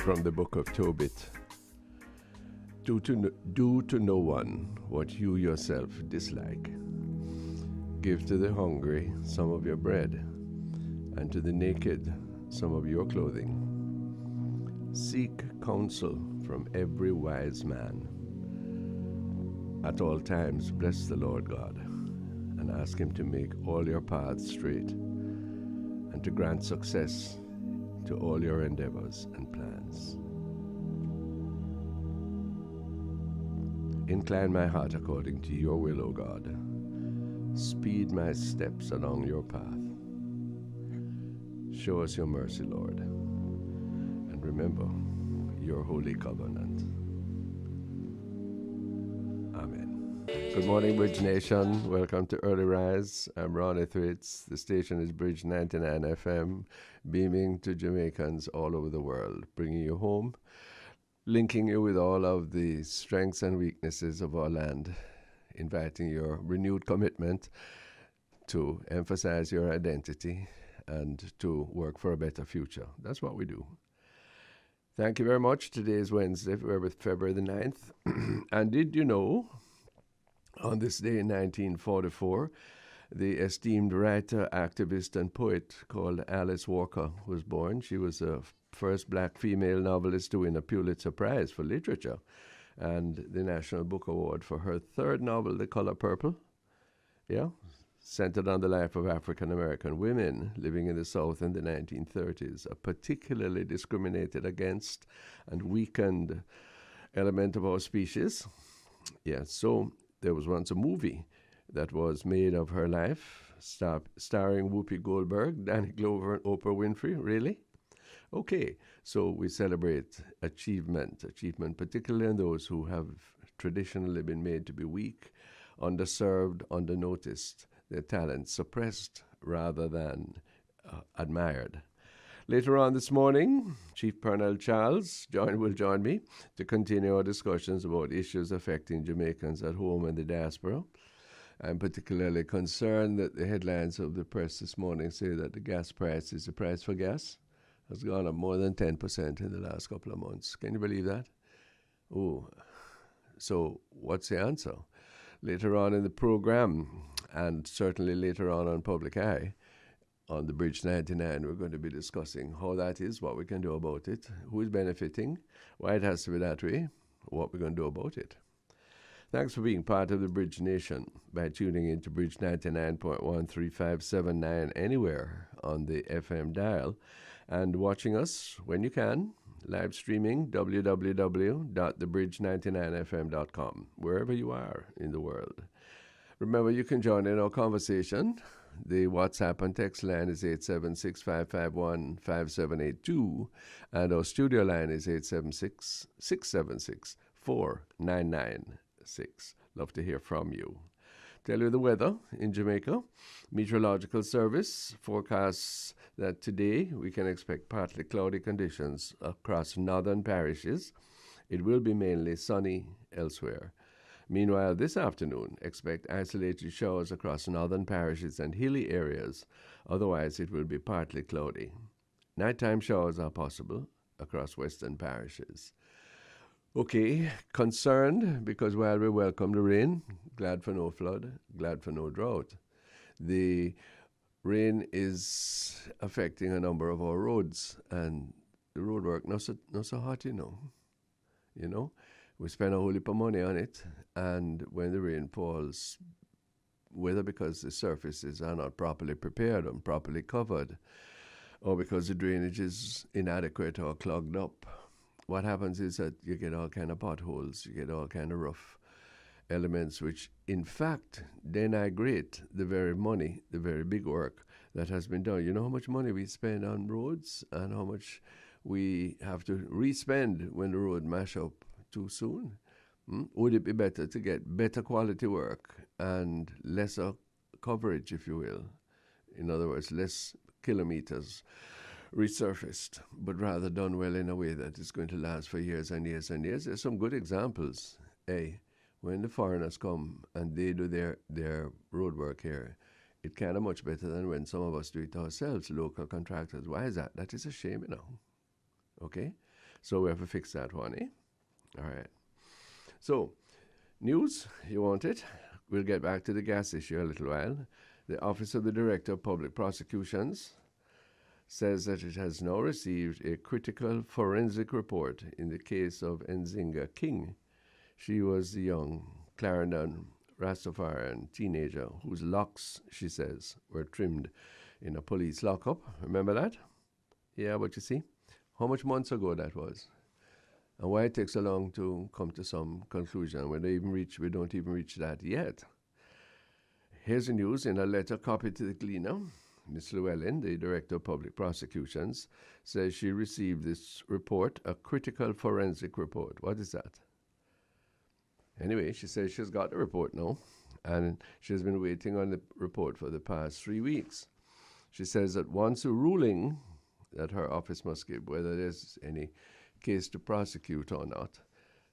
from the book of Tobit. Do to no one what you yourself dislike. Give to the hungry some of your bread, and to the naked some of your clothing. Seek counsel from every wise man. At all times bless the Lord God, and ask him to make all your paths straight, and to grant success to all your endeavors and plans. Incline my heart according to your will, O God. Speed my steps along your path. Show us your mercy, Lord, and remember your holy covenant. Amen. Good morning, Bridge Nation. Welcome to Early Rise. I'm Ronnie Thwaites. The station is Bridge 99 FM, beaming to Jamaicans all over the world, bringing you home, linking you with all of the strengths and weaknesses of our land, inviting your renewed commitment to emphasize your identity and to work for a better future. That's what we do. Thank you very much. Today is Wednesday, February the 9th. And did you know, on this day in 1944, the esteemed writer, activist, and poet called Alice Walker was born. She was the first black female novelist to win a Pulitzer Prize for literature and the National Book Award for her third novel, The Color Purple, centered on the life of African-American women living in the South in the 1930s, a particularly discriminated against and weakened element of our species. So there was once a movie that was made of her life, starring Whoopi Goldberg, Danny Glover, and Oprah Winfrey. Really? Okay, so we celebrate achievement, particularly in those who have traditionally been made to be weak, underserved, undernoticed, their talents suppressed rather than admired. Later on this morning, Chief Pearnel Charles will join me to continue our discussions about issues affecting Jamaicans at home and the diaspora. I'm particularly concerned that the headlines of the press this morning say that the gas price, the price for gas, has gone up more than 10% in the last couple of months. Can you believe that? Oh, so what's the answer? Later on in the program, and certainly later on Public Eye, on the Bridge 99, we're going to be discussing how that is, what we can do about it, who is benefiting, why it has to be that way, what we're going to do about it. Thanks for being part of the Bridge Nation by tuning in to Bridge 99.13579 anywhere on the FM dial, and watching us when you can, live streaming www.thebridge99fm.com, wherever you are in the world. Remember, you can join in our conversation. The WhatsApp and text line is 876-551-5782, and our studio line is 876-676-4996. Love to hear from you. Tell you the weather in Jamaica. Meteorological Service forecasts that today we can expect partly cloudy conditions across northern parishes. It will be mainly sunny elsewhere. Meanwhile, this afternoon, expect isolated showers across northern parishes and hilly areas. Otherwise, it will be partly cloudy. Nighttime showers are possible across western parishes. Okay, concerned because while we welcome the rain, glad for no flood, glad for no drought. The rain is affecting a number of our roads, and the road work not so hot, you know. We spend a whole heap of money on it, and when the rain falls, whether because the surfaces are not properly prepared and properly covered, or because the drainage is inadequate or clogged up, what happens is that you get all kind of potholes, you get all kind of rough elements, which in fact denigrate the very money, the very big work that has been done. You know how much money we spend on roads and how much we have to re-spend when the road mash up too soon? Would it be better to get better quality work and lesser coverage, if you will? In other words, less kilometers resurfaced, but rather done well in a way that is going to last for years and years and years. There's some good examples. When the foreigners come and they do their road work here, it kind of much better than when some of us do it ourselves, local contractors. Why is that? That is a shame, Okay? So we have to fix that one, eh? All right. So, news, you want it? We'll get back to the gas issue a little while. The Office of the Director of Public Prosecutions says that it has now received a critical forensic report in the case of Nzinga King. She was the young Clarendon Rastafarian teenager whose locks, she says, were trimmed in a police lockup. Remember that? Yeah, but you see, how much months ago that was? And why it takes so long to come to some conclusion. We don't even reach that yet. Here's the news in a letter copied to the cleaner. Ms. Llewellyn, the Director of Public Prosecutions, says she received this report, a critical forensic report. What is that? Anyway, she says she's got the report now, and she's been waiting on the report for the past 3 weeks. She says that once a ruling that her office must give, whether there's any case to prosecute or not,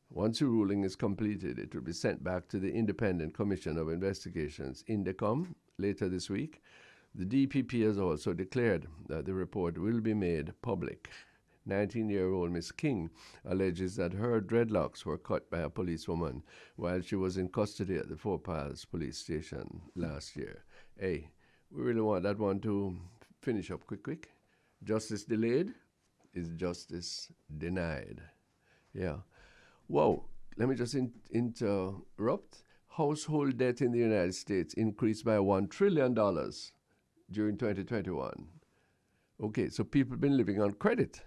once a ruling is completed, it will be sent back to the Independent Commission of Investigations, INDECOM, later this week. The DPP has also declared that the report will be made public. 19-year-old Miss King alleges that her dreadlocks were cut by a policewoman while she was in custody at the Fort Piles police station last year. Hey, we really want that one to finish up quick. Justice delayed is justice denied. Yeah. Whoa, let me just interrupt. Household debt in the United States increased by $1 trillion during 2021. Okay, so people have been living on credit.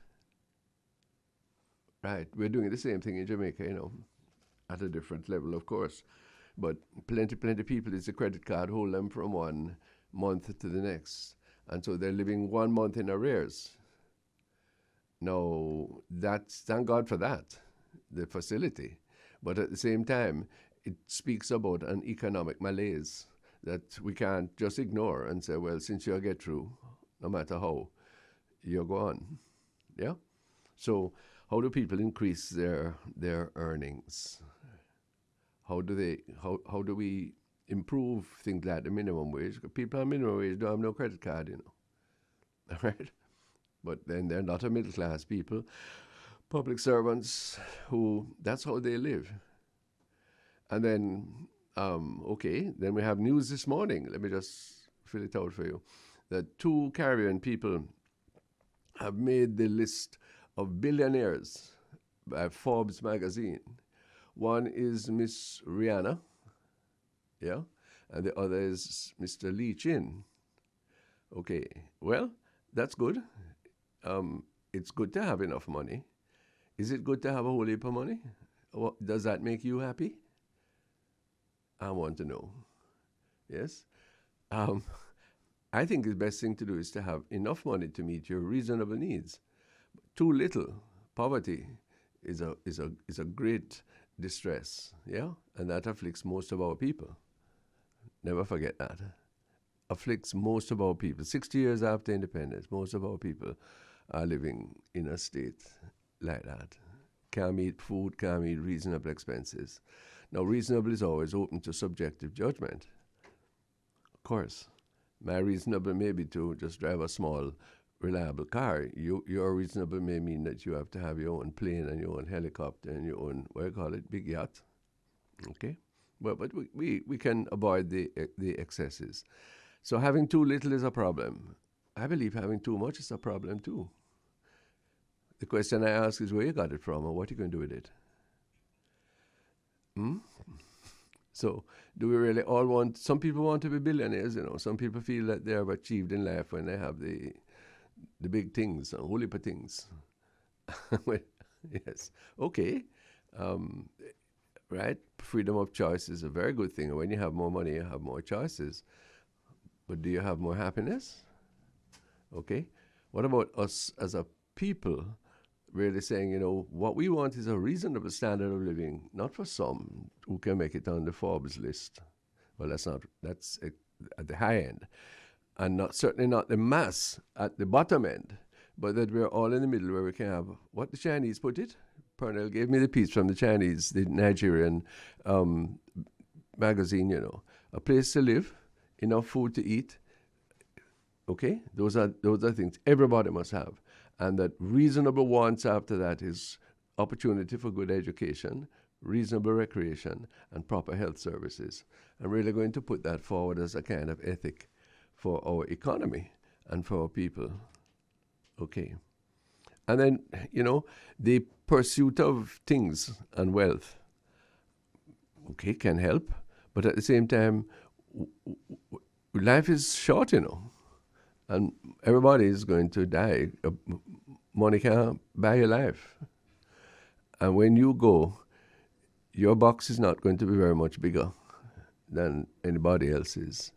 Right, we're doing the same thing in Jamaica, at a different level, of course. But plenty people, it's a credit card, hold them from 1 month to the next. And so they're living 1 month in arrears. Now, thank God for that, the facility. But at the same time, it speaks about an economic malaise that we can't just ignore and say, well, since you'll get through, no matter how, you're gone. Yeah? So how do people increase their earnings? How do we improve things like the minimum wage? People on minimum wage don't have no credit card, All right? But then they're not a middle class people. Public servants who, that's how they live. And then, then we have news this morning. Let me just fill it out for you. That 2 Caribbean people have made the list of billionaires by Forbes magazine. One is Miss Rihanna, yeah, and the other is Mr. Lee Chin. Okay, well, that's good. It's good to have enough money. Is it good to have a whole heap of money? Does that make you happy? I want to know. Yes? I think the best thing to do is to have enough money to meet your reasonable needs. Too little, poverty, is a great distress, yeah? And that afflicts most of our people. Never forget that. Afflicts most of our people. 60 years after independence, most of our people are living in a state like that. Can't meet food, can't meet reasonable expenses. Now, reasonable is always open to subjective judgment. Of course, my reasonable may be to just drive a small, reliable car. Your reasonable may mean that you have to have your own plane and your own helicopter and your own, big yacht. Okay? But we can avoid the excesses. So having too little is a problem. I believe having too much is a problem too. The question I ask is where you got it from and what you going to do with it. So do we really all want, some people want to be billionaires, some people feel that they have achieved in life when they have the big things, a whole heap of things. Well, yes, okay. Right, freedom of choice is a very good thing. When you have more money, you have more choices. But do you have more happiness? Okay. What about us as a people really saying, what we want is a reasonable standard of living, not for some who can make it on the Forbes list. Well, that's at the high end. And certainly not the mass at the bottom end, but that we're all in the middle where we can have, what the Chinese put it? Pearnel gave me the piece from the Chinese, the Nigerian magazine, a place to live, enough food to eat. Okay, those are things everybody must have. and that reasonable wants after that is opportunity for good education, reasonable recreation, and proper health services. I'm really going to put that forward as a kind of ethic for our economy and for our people. Okay. And then, the pursuit of things and wealth, okay, can help. But at the same time, life is short, and everybody is going to die. Money can't buy your life. And when you go, your box is not going to be very much bigger than anybody else's.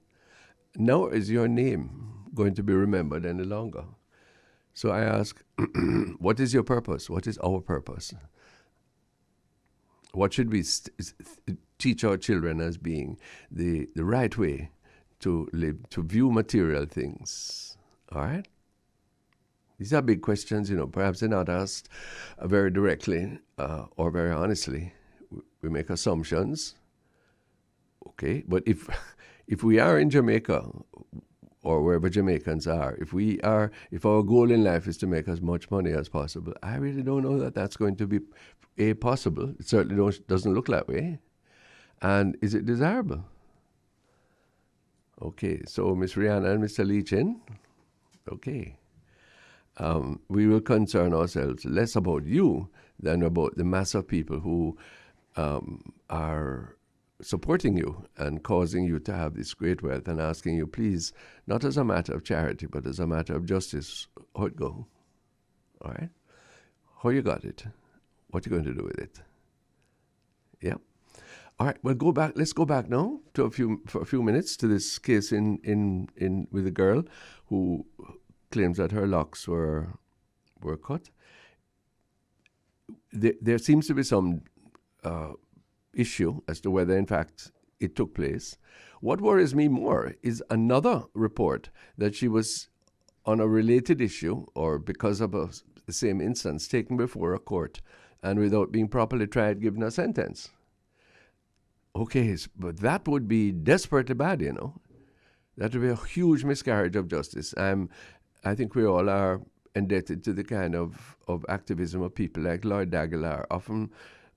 Nor is your name going to be remembered any longer. So I ask, what is your purpose? What is our purpose? What should we teach our children as being the right way to live, to view material things? All right? These are big questions, Perhaps they're not asked very directly or very honestly. We make assumptions. Okay, but if we are in Jamaica or wherever Jamaicans are, if our goal in life is to make as much money as possible, I really don't know that that's going to be possible. It certainly doesn't look that way. And is it desirable? Okay, so Miss Rihanna and Mr. Leachin, okay. We will concern ourselves less about you than about the mass of people who are supporting you and causing you to have this great wealth and asking you, please, not as a matter of charity, but as a matter of justice, how it go? All right? How you got it? What you going to do with it? Yeah. All right, well, let's go back now for a few minutes to this case in with a girl who claims that her locks were cut. There seems to be some issue as to whether, in fact, it took place. What worries me more is another report that she was on a related issue or because of the same instance taken before a court and without being properly tried, given a sentence. Okay, but that would be desperately bad, That would be a huge miscarriage of justice. I think we all are indebted to the kind of activism of people like Lloyd Dagglar, often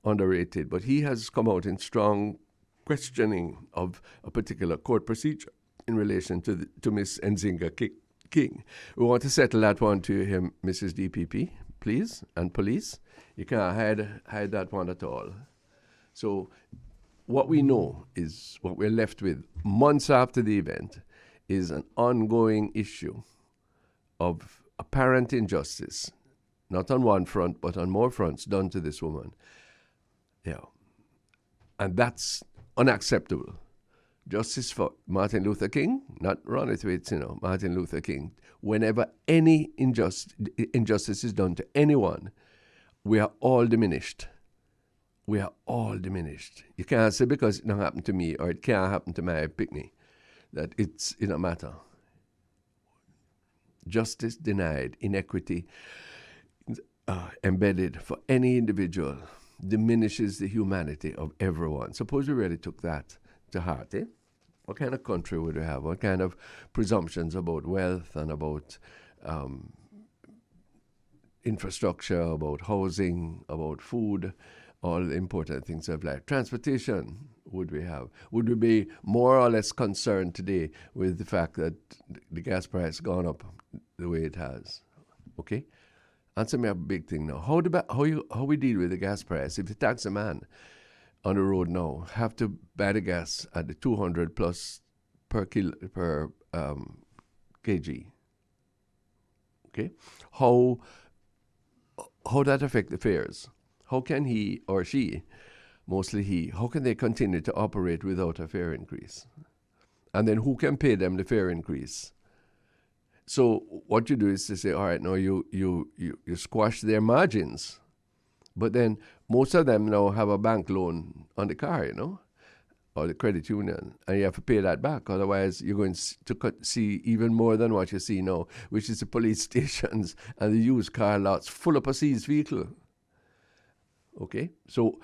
underrated, but he has come out in strong questioning of a particular court procedure in relation to Miss Nzinga King. We want to settle that one to him, Mrs. DPP, please, and police. You can't hide that one at all. So what we know is, what we're left with months after the event, is an ongoing issue of apparent injustice, not on one front, but on more fronts, done to this woman. Yeah. And that's unacceptable. Justice for Martin Luther King, not Ronnie Thwaites, Martin Luther King. Whenever any injustice is done to anyone, we are all diminished. We are all diminished. You can't say because it don't happen to me or it can't happen to my picnic that it don't matter. Justice denied, inequity embedded for any individual diminishes the humanity of everyone. Suppose we really took that to heart, eh? What kind of country would we have? What kind of presumptions about wealth and about infrastructure, about housing, about food, all the important things of life? Transportation would we have? Would we be more or less concerned today with the fact that the gas price has gone up the way it has? Okay? Answer me a big thing now. How we deal with the gas price? If the taxi man on the road now have to buy the gas at the 200 plus per kg, okay? How that affect the fares? How can he or she, mostly he, how can they continue to operate without a fare increase? And then who can pay them the fare increase? So what you do is to say, all right, now you squash their margins. But then most of them now have a bank loan on the car, or the credit union, and you have to pay that back. Otherwise, you're going to see even more than what you see now, which is the police stations and the used car lots full of a seized vehicle. Okay? So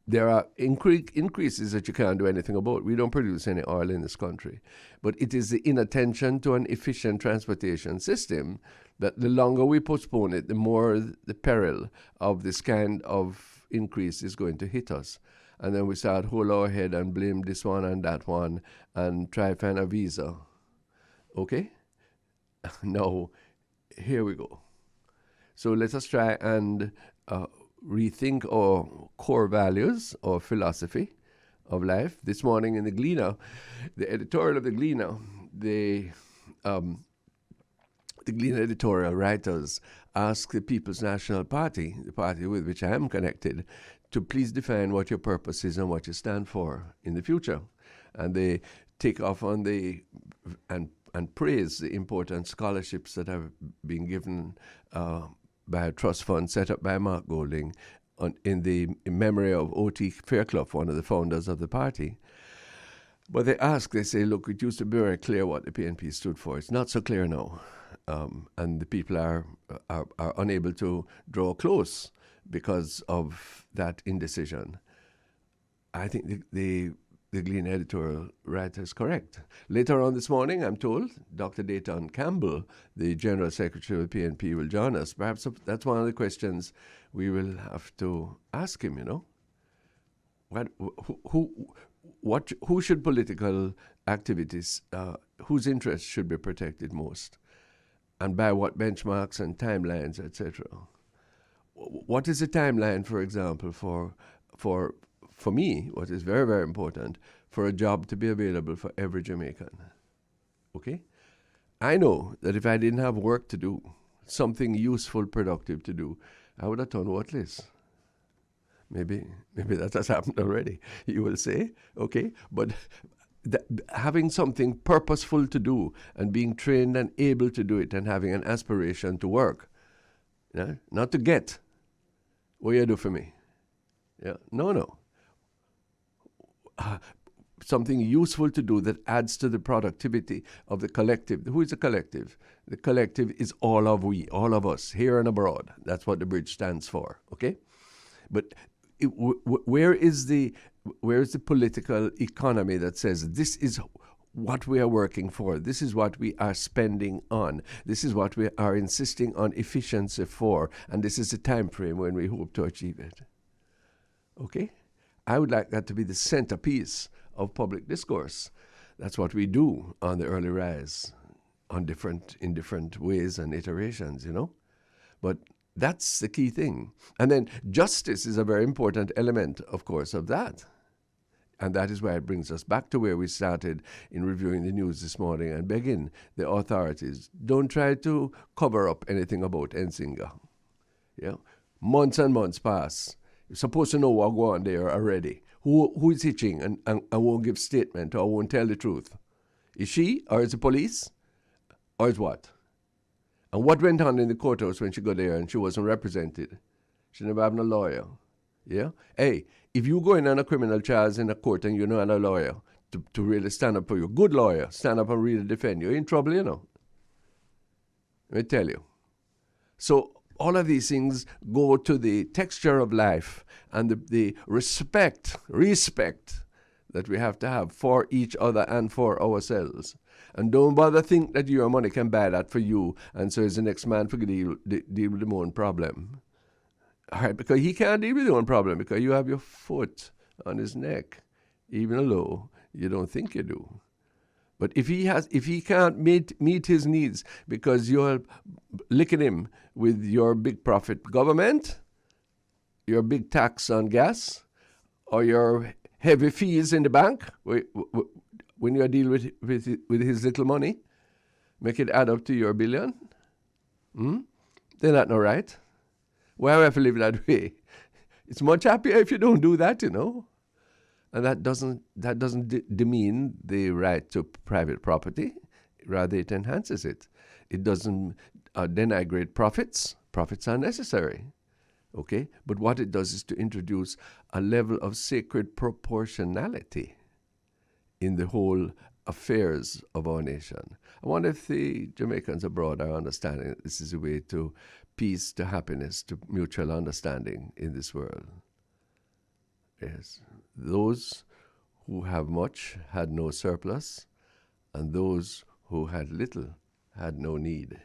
there are increases that you can't do anything about. We don't produce any oil in this country. But it is the inattention to an efficient transportation system that the longer we postpone it, the more the peril of this kind of increase is going to hit us. And then we start hold our head and blame this one and that one and try to find a visa. Okay? Now, here we go. So let us try and rethink our core values or philosophy of life. This morning in the Gleaner, the editorial of the Gleaner, the Gleaner editorial writers ask the People's National Party, the party with which I am connected, to please define what your purpose is and what you stand for in the future. And they take off on and praise the important scholarships that have been given by a trust fund set up by Mark Golding in memory of O.T. Fairclough, one of the founders of the party. But they say, look, it used to be very clear what the PNP stood for. It's not so clear now. And the people are unable to draw close because of that indecision. I think the Gleaner editorial writer is correct. Later on this morning, I'm told, Dr. Dayton Campbell, the General Secretary of the PNP, will join us. Perhaps that's one of the questions we will have to ask him, you know. Who should political activities, whose interests should be protected most? And by what benchmarks and timelines, etc.? What is the timeline, for example, for me, what is very, very important, for a job to be available for every Jamaican? Okay? I know that if I didn't have work to do, something useful, productive to do, I would have done what list? Maybe that has happened already, you will say. Okay? But having something purposeful to do and being trained and able to do it and having an aspiration to work, not to get. What you do for me? Yeah, no. Something useful to do that adds to the productivity of the collective. Who is the collective? The collective is all of us, here and abroad. That's what the bridge stands for, okay? But where is the political economy that says this is what we are working for, this is what we are spending on, this is what we are insisting on efficiency for, and this is the time frame when we hope to achieve it? Okay? I would like that to be the centerpiece of public discourse. That's what we do on the early rise, in different ways and iterations, you know. But that's the key thing. And then justice is a very important element, of course, of that. And that is why it brings us back to where we started in reviewing the news this morning and begging the authorities, don't try to cover up anything about Nzinga. Yeah? Months and months pass. You're supposed to know what go on there already. Who is hitching and won't give statement or won't tell the truth? Is she, or is the police, or is what? And what went on in the courthouse when she got there and she wasn't represented? She never had no lawyer. Yeah? Hey, if you go in on a criminal charge in a court and you're not a lawyer to really stand up for you, good lawyer, stand up and really defend you, you're in trouble, you know. Let me tell you. So all of these things go to the texture of life and the respect that we have to have for each other and for ourselves. And don't bother think that your money can buy that for you, and so is the next man for deal with the own problem. All right, because he can't deal with his own problem because you have your foot on his neck, even though you don't think you do. But if he can't meet his needs because you're licking him with your big profit government, your big tax on gas, or your heavy fees in the bank when you deal with his little money, make it add up to your billion, then that's not right. Why do I have to live that way? It's much happier if you don't do that, you know. And that doesn't demean the right to private property. Rather, it enhances it. It doesn't denigrate profits. Profits are necessary, okay? But what it does is to introduce a level of sacred proportionality in the whole affairs of our nation. I wonder if the Jamaicans abroad are understanding that this is a way to peace, to happiness, to mutual understanding in this world. Yes. Those who have much had no surplus, and those who had little had no need.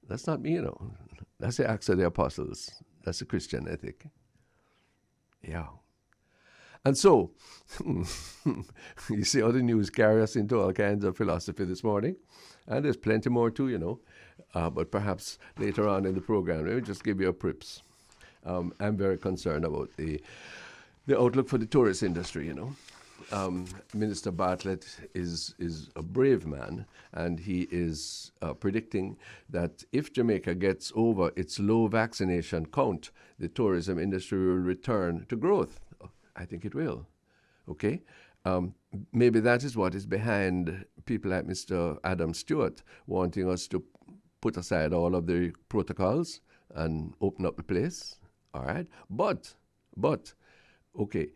That's not me, you know. That's the Acts of the Apostles. That's the Christian ethic. Yeah. And so, you see how the news carry us into all kinds of philosophy this morning? And there's plenty more too, you know. But perhaps later on in the program, let me just give you a prips. I'm very concerned about the outlook for the tourist industry, you know. Minister Bartlett is a brave man, and he is predicting that if Jamaica gets over its low vaccination count, the tourism industry will return to growth. I think it will. Okay? Maybe that is what is behind people like Mr. Adam Stewart wanting us to put aside all of the protocols and open up the place. All right? But, okay,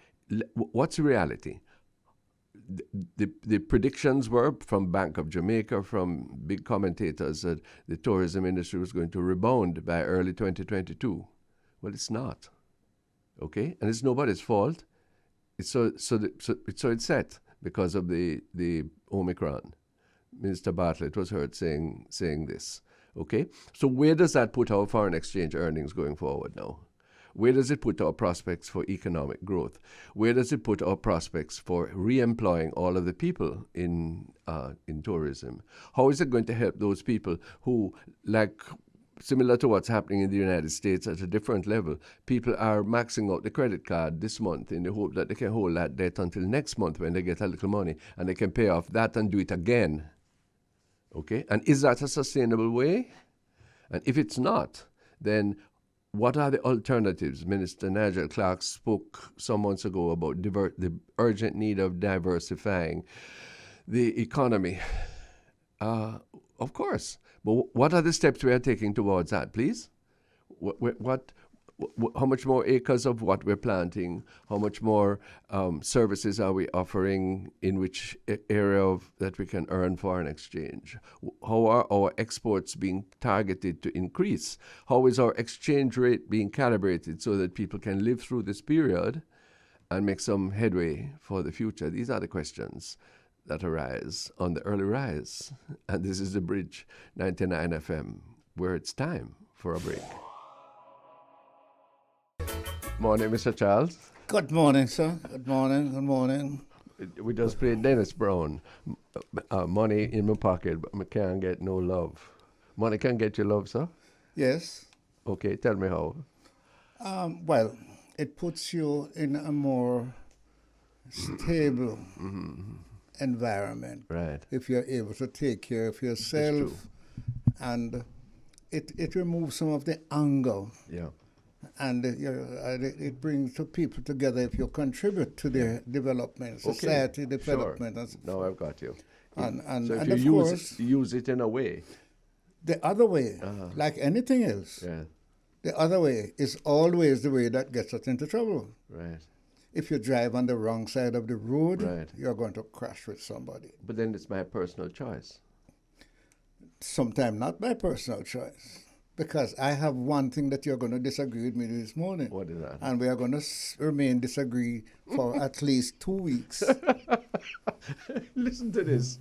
what's the reality? The predictions were from Bank of Jamaica, from big commentators, that the tourism industry was going to rebound by early 2022. Well, it's not. Okay? And it's nobody's fault. So it's set because of the Omicron. Minister Bartlett was heard saying this. Okay? So where does that put our foreign exchange earnings going forward now? Where does it put our prospects for economic growth? Where does it put our prospects for re-employing all of the people in tourism? How is it going to help those people who, like, similar to what's happening in the United States at a different level, people are maxing out the credit card this month in the hope that they can hold that debt until next month when they get a little money and they can pay off that and do it again. Okay? And is that a sustainable way? And if it's not, then what are the alternatives? Minister Nigel Clark spoke some months ago about the urgent need of diversifying the economy. Of course. But what are the steps we are taking towards that, please? How much more acres of what we're planting? How much more services are we offering in which area that we can earn foreign exchange? How are our exports being targeted to increase? How is our exchange rate being calibrated so that people can live through this period and make some headway for the future? These are the questions that arise on the early rise. And this is the Bridge 99 FM, where it's time for a break. Morning, Mr. Charles. Good morning, sir. Good morning. Good morning. We just played Dennis Brown. Money in my pocket, but I can't get no love. Money can get you love, sir? Yes. Okay, tell me how. Well, it puts you in a more stable environment. Right. If you're able to take care of yourself, and it removes some of the anger. Yeah. And it brings the people together if you contribute to their development, society development. Sure. Now I've got you. And so if and you of use it in a way. The other way, like anything else, the other way is always the way that gets us into trouble. Right. If you drive on the wrong side of the road, right, you're going to crash with somebody. But then it's my personal choice. Sometimes not my personal choice. Because I have one thing that you're going to disagree with me this morning. What is that? And we are going to remain disagree for at least 2 weeks. Listen to this.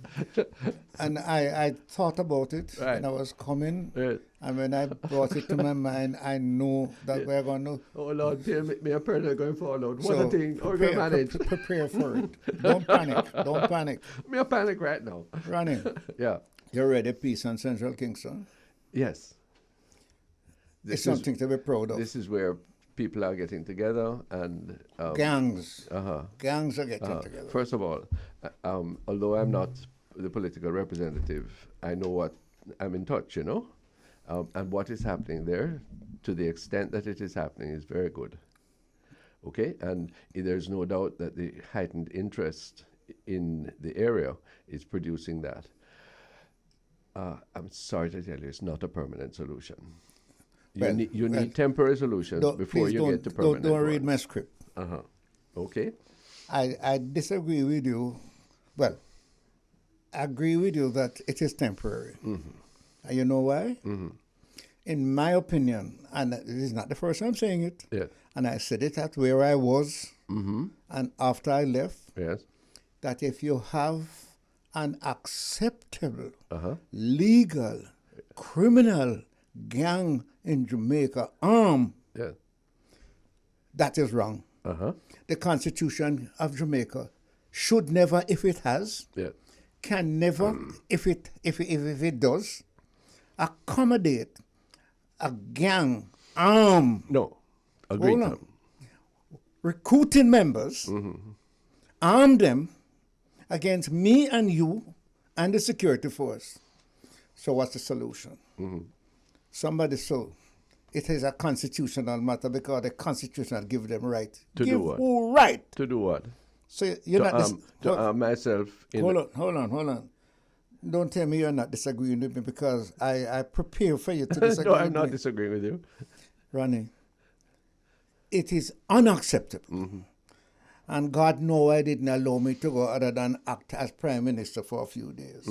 And I thought about it, right, and I was coming. Right. And when I brought it to my mind, I know that we're going to... Oh, Lord, me a Pearnel going to fall out. What a thing. How do you manage? Prepare for it. Don't panic. Don't panic. Me a panic right now. Ronnie. Yeah. You ready, peace on Central Kingston? Yes. It's something to be proud of. This is where people are getting together and... gangs. Gangs are getting together. First of all, although I'm not the political representative, I know what... I'm in touch, you know? And what is happening there, to the extent that it is happening, is very good. Okay? And there's no doubt that the heightened interest in the area is producing that. I'm sorry to tell you, it's not a permanent solution. You need temporary solutions before you get to permanent. Don't read my script. Okay. I disagree with you. Well, I agree with you that it is temporary. Mm-hmm. And you know why? Mm-hmm. In my opinion, and this is not the first time I'm saying it, and I said it at where I was and after I left, Yes. that if you have an acceptable, Uh-huh. legal, criminal gang in Jamaica armed, Yeah. that is wrong. Uh-huh. The Constitution of Jamaica should never, if it has, Yeah. can never, if it does, accommodate a gang armed, No. Agreed. Hold on. recruiting members, arm them against me and you and the security force. So what's the solution? Somebody it is a constitutional matter because the Constitution give them right. To give do what? who right? To do what? So you're To not arm myself in. hold on. Don't tell me you're not disagreeing with me because I prepare for you to disagree No, I'm with not me. disagreeing with you. Ronnie, it is unacceptable. And God knows I didn't allow me to go other than act as Prime Minister for a few days.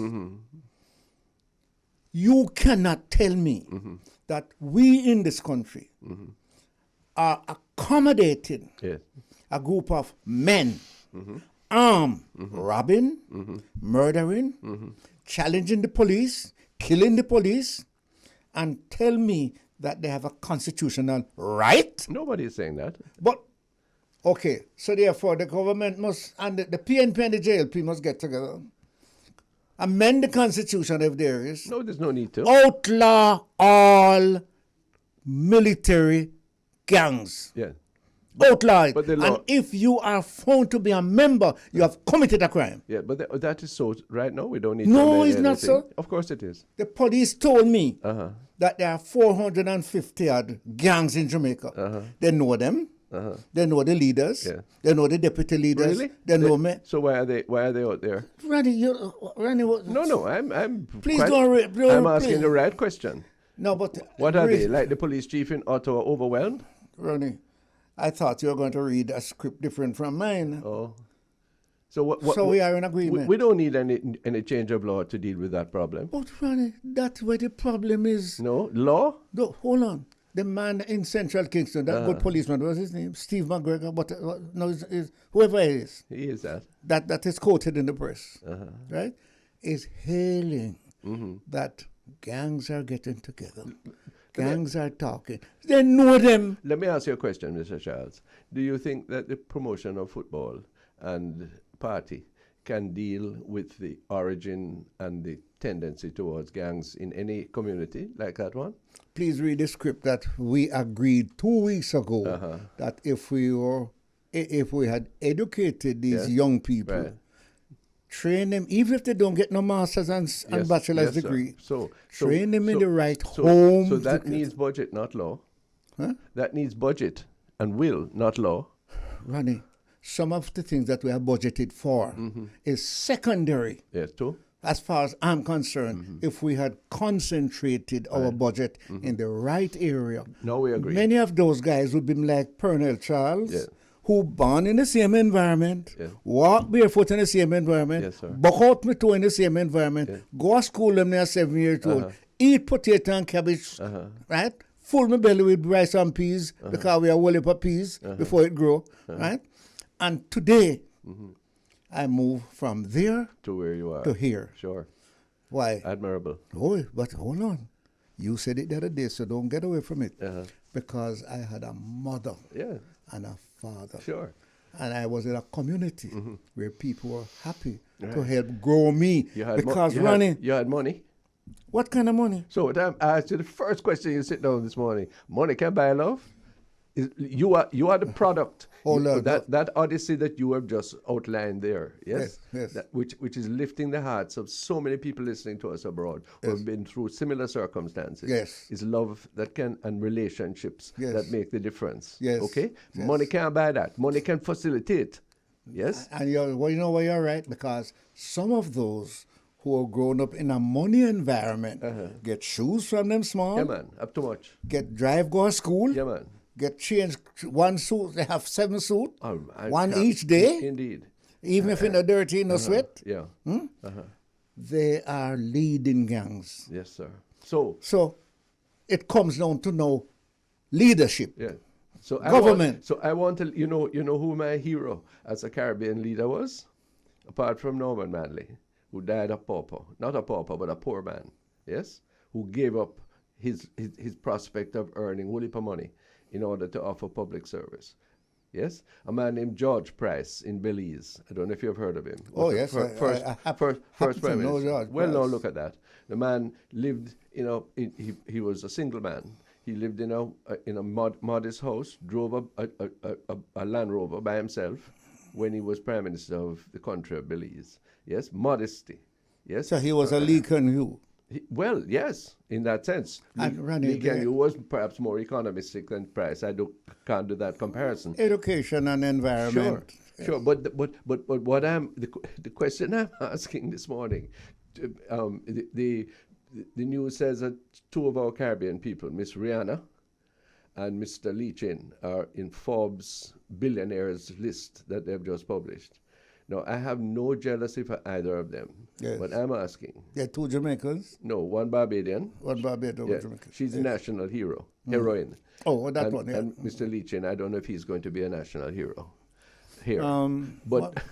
You cannot tell me that we in this country are accommodating Yes. a group of men armed, robbing, murdering, challenging the police, killing the police, and tell me that they have a constitutional right? Nobody is saying that. But, okay, so therefore the government must, and the PNP and the JLP must get together, amend the Constitution if there is, No, there's no need to. outlaw all military gangs. Yeah. Outlaw it. but the law- And if you are found to be a member, you have committed a crime. Yeah, but that is so right now. We don't need No, to amend it's not anything. so. Of course it is. The police told me Uh-huh. that there are 450 odd gangs in Jamaica. They know them. They know the leaders. Yeah. They know the deputy leaders. Really? They know me. So why are they out there? Ronnie, what? No, I'm Please quite- don't I'm asking please. the right question. No, but What are Ronnie- they? Like the police chief in Ottawa overwhelmed? Ronnie, I thought you were going to read a script different from mine. Oh. So what So we are in agreement. We don't need any change of law to deal with that problem. But Ronnie, that's where the problem is. No? Law? No, hold on. The man in Central Kingston, that good policeman, what's his name? Steve McGregor, no, whoever it is, He is that. that is quoted in the press, right, is hailing that gangs are getting together. Gangs are talking. They know them. Let me ask you a question, Mr. Charles. Do you think that the promotion of football and party can deal with the origin and the tendency towards gangs in any community like that one? Please read the script that we agreed 2 weeks ago that if we had educated these young people, Right. train them, even if they don't get no master's and bachelor's yes, sir. degree, So train them in the right so, home. So that needs budget, not law. Huh? That needs budget and will, not law. Ronnie, some of the things that we have budgeted for is secondary. Yes, too. As far as I'm concerned, if we had concentrated our budget in the right area, No, we agree. many of those guys would be like Pearnel Charles, Yeah. who born in the same environment, Yeah. walk barefoot in the same environment, Yes, sir. buck out my toe in the same environment, go to school when they are 7 years old, eat potato and cabbage, right? Full my belly with rice and peas because we are well up peas before it grow, right? And today, I move from there To where you are. to here. Sure. Why? Admirable. Oh, but hold on. You said it the other day, so don't get away from it. Uh-huh. Because I had a mother Yeah, and a father. sure. And I was in a community where people were happy to help grow me. You had Because, you Ronnie, you had money. what kind of money? So I asked you the first question you sit down this morning. Money can buy love? You are the product. That odyssey that you have just outlined there, yes? Yes. Which is lifting the hearts of so many people listening to us abroad who have been through similar circumstances. Yes. Is love that can, and relationships that make the difference. Yes. Okay? Yes. Money can't buy that. Money can facilitate. Yes? And you know why you're right? Because some of those who are grown up in a money environment get shoes from them small, Yeah, man. Up to much. go to school, Yeah, man. get changed one suit, they have 7 suits, I one can't- each day, Indeed. even if it's not dirty, no sweat. Yeah. They are leading gangs. Yes, sir. So, So it comes down to now leadership. yeah. So government. I want to, you know who my hero as a Caribbean leader was? Apart from Norman Manley, who died a pauper. Not a pauper, but a poor man, yes? Who gave up his prospect of earning whole heap of money in order to offer public service. Yes? A man named George Price in Belize. I don't know if you've heard of him. Oh, yes. First Prime Minister. George Well, now Price. look at that. The man lived, he was a single man. He lived in a modest house, drove a Land Rover by himself when he was Prime Minister of the country of Belize. Yes, modesty. Yes. So he was a Lee Kuan Yew. Well, yes, in that sense. And Ronnie, Lee Kuan Yew was perhaps more economistic than Price. Can't do that comparison. Education and environment. Sure. But what the question I'm asking this morning, the news says that two of our Caribbean people, Miss Rihanna and Mr. Lee Chin, are in Forbes billionaires list that they've just published. Now, I have no jealousy for either of them. Yes. But I'm asking. They're two Jamaicans. No, one Barbadian. One Barbadian, one Yeah, Jamaican. she's a national heroine. Oh, that and, one, yeah. And Mr. Lee Chin, I don't know if he's going to be a national hero here. But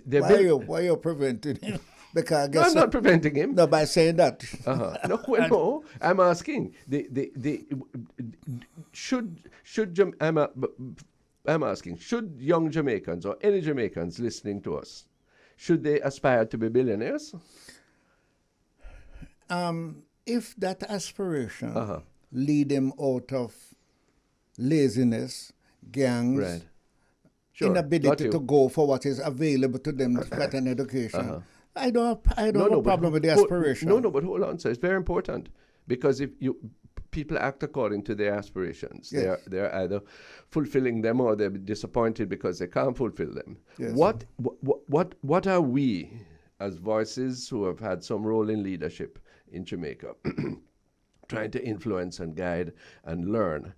they're why are you preventing him? Because I No, guess I'm not preventing him. no, by saying that. No, I'm asking. I'm asking, should young Jamaicans or any Jamaicans listening to us, should they aspire to be billionaires? If that aspiration lead them out of laziness, gangs, Right. Sure. inability to go for what is available to them to get an education, I don't have a problem with the aspiration. But hold on, sir. It's very important because if people act according to their aspirations, Yes. they're either fulfilling them or they're disappointed because they can't fulfill them. Yes. What are we, as voices who have had some role in leadership in Jamaica, trying to influence and guide and learn?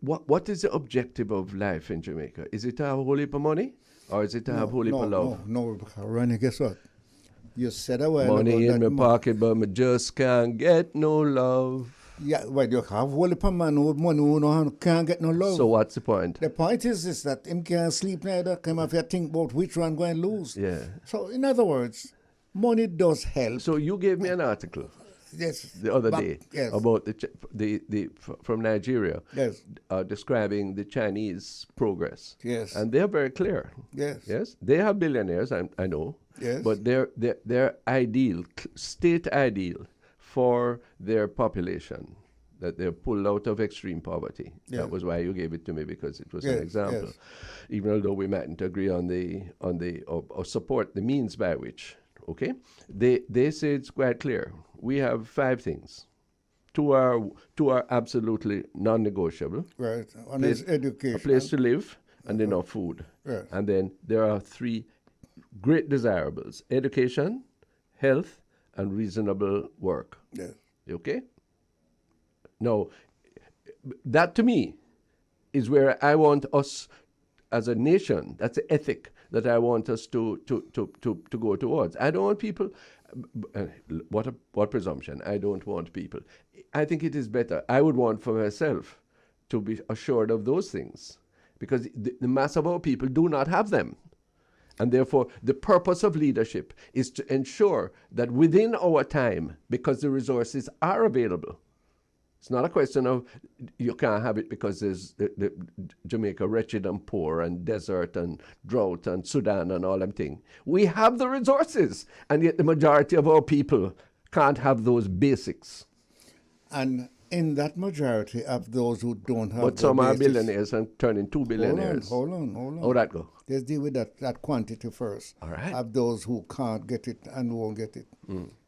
What is the objective of life in Jamaica? Is it to have a whole heap of money? Or is it to have a whole heap of love? No, Ronnie, guess what? You said a while Money ago in that my pocket, but me just can't get no love. Yeah, well, you have whole heap of man who money who can't get no love. So what's the point? The point is this, that him can't sleep neither, come have to think about which one going to lose. Yeah. So in other words, money does help. So you gave me an article Yes. the other day Yes. about from Nigeria, Yes. describing the Chinese progress. Yes. And they're very clear. Yes. Yes, they have billionaires, I know. Yes. But they're ideal, state ideal for their population, that they're pulled out of extreme poverty. Yeah. That was why you gave it to me, because it was Yes, an example. yes. Even although we mightn't agree on or support the means by which. Okay, they say it's quite clear. We have 5 things. Two are absolutely non-negotiable. Right. One is education. A place to live and enough food. Yes. And then there are 3 great desirables: education, health, and reasonable work. Yes. Okay? Now, that to me is where I want us as a nation, that's the ethic that I want us to go towards. I don't want people, what presumption, I don't want people. I think it is better, I would want for myself to be assured of those things, because the mass of our people do not have them. And therefore, the purpose of leadership is to ensure that within our time, because the resources are available, it's not a question of you can't have it because there's the Jamaica wretched and poor and desert and drought and Sudan and all them things. We have the resources, and yet the majority of our people can't have those basics. And in that majority of those who don't have But some are billionaires and turn into billionaires. Hold on. How'd that go? Let's deal with that quantity first. All right. Of those who can't get it and won't get it.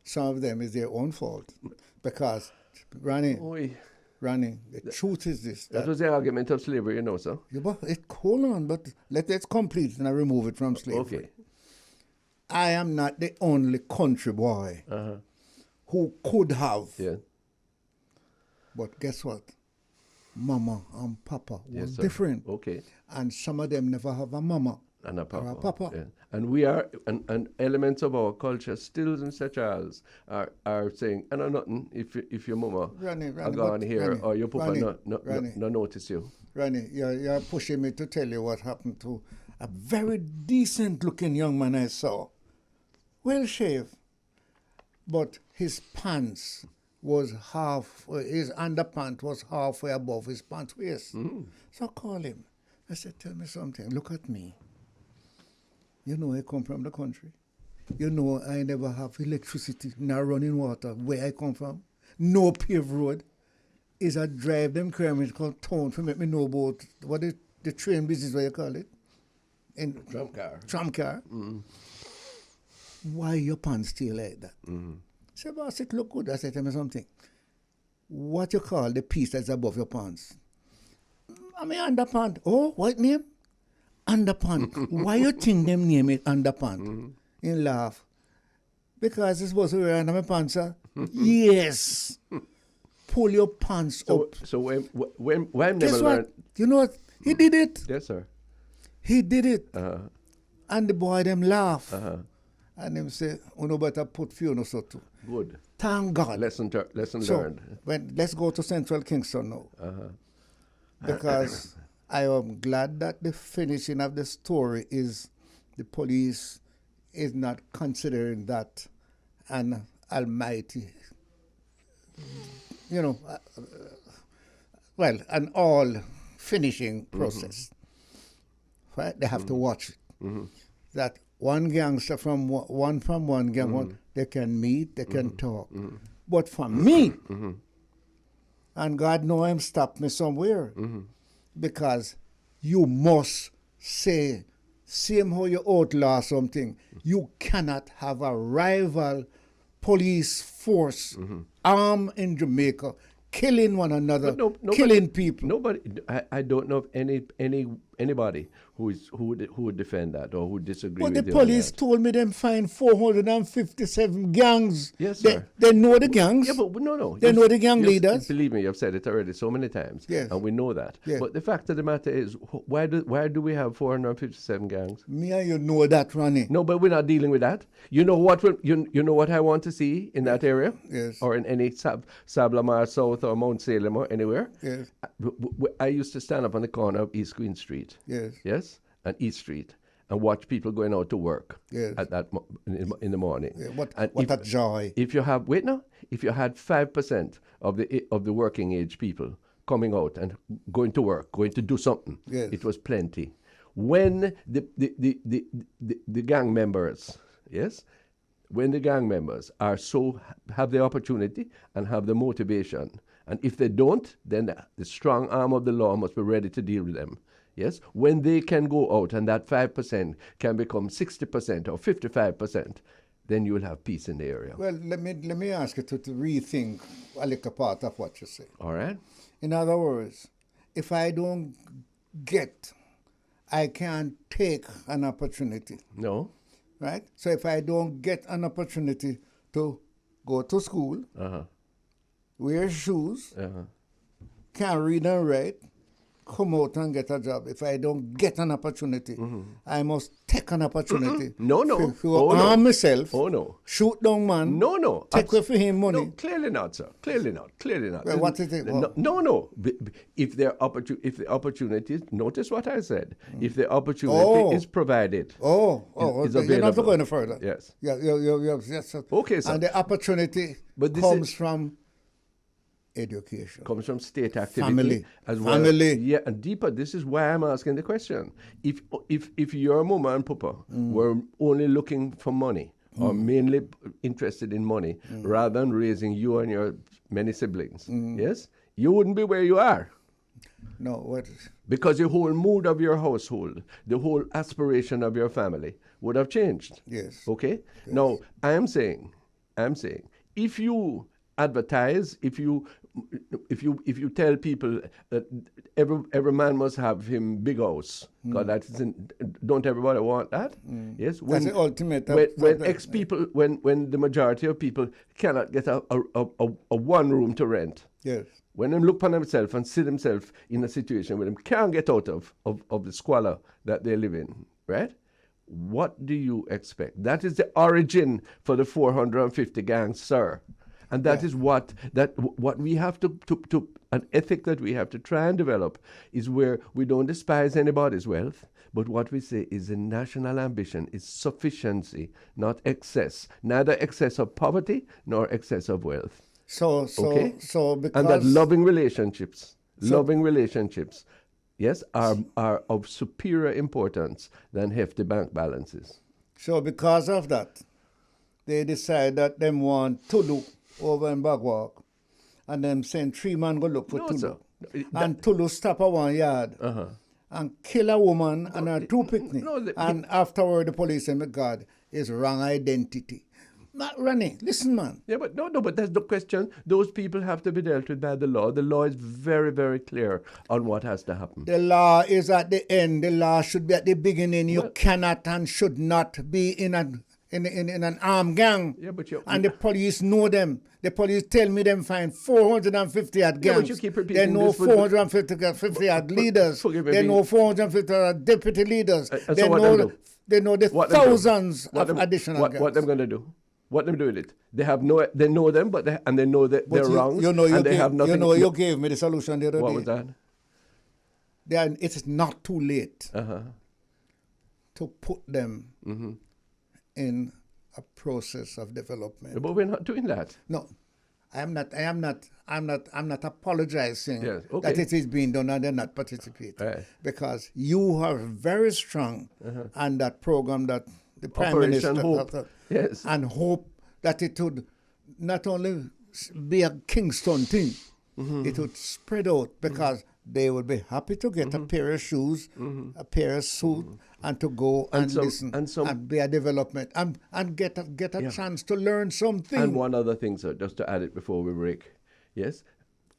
Some of them is their own fault. Because, Ronnie, the truth is this. That was the argument of slavery, sir. Yeah, but hold on, but let's complete and I remove it from slavery. Okay. I am not the only country boy who could have. Yeah. But guess what? Mama and Papa was Yes, sir. different. Okay. And some of them never have a mama. And a papa. papa. Yeah. And we are, and elements of our culture still in St. Charles are saying, I know nothing if your mama Ronnie, are gone here Ronnie, or your papa Ronnie. no notice you. Ronnie, you're pushing me to tell you what happened to a very decent-looking young man I saw. Well shaved, but his pants was his underpant was halfway above his pants waist. Mm-hmm. So I called him. I said, tell me something. Look at me. You know I come from the country. You know I never have electricity, nor running water where I come from. No paved road. Is I drive them criminals called town to make me know about what is the train business, what you call it? In Tram car. Tram car. Mm-hmm. Why your pants still like that? Mm-hmm. I said, boss, it look good. I said, tell me something. What you call the piece that's above your pants? I mean, underpant. Oh, what name? Underpant. Why you think them name it underpant? Mm-hmm. You laugh. Because it's supposed to wear under my pants, sir. Yes. Pull your pants up. So when Guess never what? learned. You know what? He did it. Yes, sir. He did it. Uh-huh. And the boy them laugh. Uh-huh. And them say, no better put funeral so too. Good. Thank God. Lesson So, learned. let's go to Central Kingston now. Uh-huh. Because I am glad that the finishing of the story is the police is not considering that an almighty, an all finishing process. Mm-hmm. Right? They have to watch it. Mm-hmm. That one gangster from one gang, they can meet, they can talk. Mm-hmm. But for me, and God know him stop me somewhere, because you must say, same how you outlaw something, you cannot have a rival police force armed in Jamaica, killing one another, killing people. Nobody. I don't know of anybody who would defend that or who would disagree with But you. the police told me them find 457 gangs. Yes, sir. They know the gangs. Yeah, but no. They know the gang leaders. Believe me, you've said it already so many times. Yes. And we know that. Yes. But the fact of the matter is, why do we have 457 gangs? Me and you know that, Ronnie. No, but we're not dealing with that. You know what? You know what I want to see in that area? Yes. Or in any Sablamar South or Mount Salem or anywhere? Yes. I used to stand up on the corner of East Queen Street. Yes. Yes? And East Street. And watch people going out to work. Yes. At that in the morning. Yeah, what a joy. If you had 5% of the working age people coming out and going to work, going to do something, yes, it was plenty. When the gang members, yes, when the gang members have the opportunity and have the motivation, and if they don't, then the strong arm of the law must be ready to deal with them. Yes, when they can go out and that 5% can become 60% or 55%, then you will have peace in the area. Well, let me ask you to rethink a little part of what you say. All right. In other words, if I don't I can't take an opportunity. No. Right? So if I don't get an opportunity to go to school, wear shoes, can't read and write, come out and get a job. If I don't get an opportunity, I must take an opportunity. No. Arm myself. Oh, no. Shoot down man. No. Take away for him money. No, clearly not, sir. Clearly not. Well, what is it? No. If the opportunity, notice what I said. If the opportunity is provided, is available. You're not going further. Yes. Yes. Sir. Okay, sir. And the opportunity comes from education. Comes from state activity. Family. As well. Family. Yeah, and deeper, this is why I'm asking the question. If your mama and papa were only looking for money, or mainly interested in money, rather than raising you and your many siblings, yes, you wouldn't be where you are. No, what? Because the whole mood of your household, the whole aspiration of your family would have changed. Yes. Okay? Yes. Now, I'm saying, if you advertise, if you tell people that every man must have him big house, because don't everybody want that? Yes. That's the ultimate. When the majority of people cannot get a one room to rent. Yes. When them look upon themselves and see themselves in a situation where they can't get out of the squalor that they live in, right? What do you expect? That is the origin for the 450 gangs, sir. And that is what we have to an ethic that we have to try and develop is where we don't despise anybody's wealth, but what we say is a national ambition is sufficiency, not excess, neither excess of poverty nor excess of wealth. So because and that loving relationships, yes, are of superior importance than hefty bank balances. So because of that, they decide that them want Tulu over in Bagwalk, and them send 3 men go look for Tulu. Sir. And Tulu stop at 1 yard and kill a woman and her 2 picnics. And afterward the police say, my God, it's wrong identity. Ronnie, listen, man. Yeah, but but that's the question. Those people have to be dealt with by the law. The law is very, very clear on what has to happen. The law is at the end. The law should be at the beginning. You cannot and should not be in an armed gang. Yeah, but and the police know them. The police tell me them find 450 at gangs. Yeah, but you keep repeating they know this 450 at leaders. They know 450 at deputy leaders. They know the thousands of additional gangs. What them going to do? What them doing it? They know them, but they know that they're wrong. They have nothing. You gave me the solution the other day. What was that? It's not too late to put them in a process of development. But we're not doing that. No, I'm not apologizing okay. that it is being done and they're not participating. Right. Because you are very strong on that program that the Prime Operation Minister Hope. Yes. and hope that it would not only be a Kingston thing, it would spread out because they would be happy to get a pair of shoes, a pair of suit, and to go and listen and be a development and get a chance to learn something. And one other thing, sir, just to add it before we break. Yes,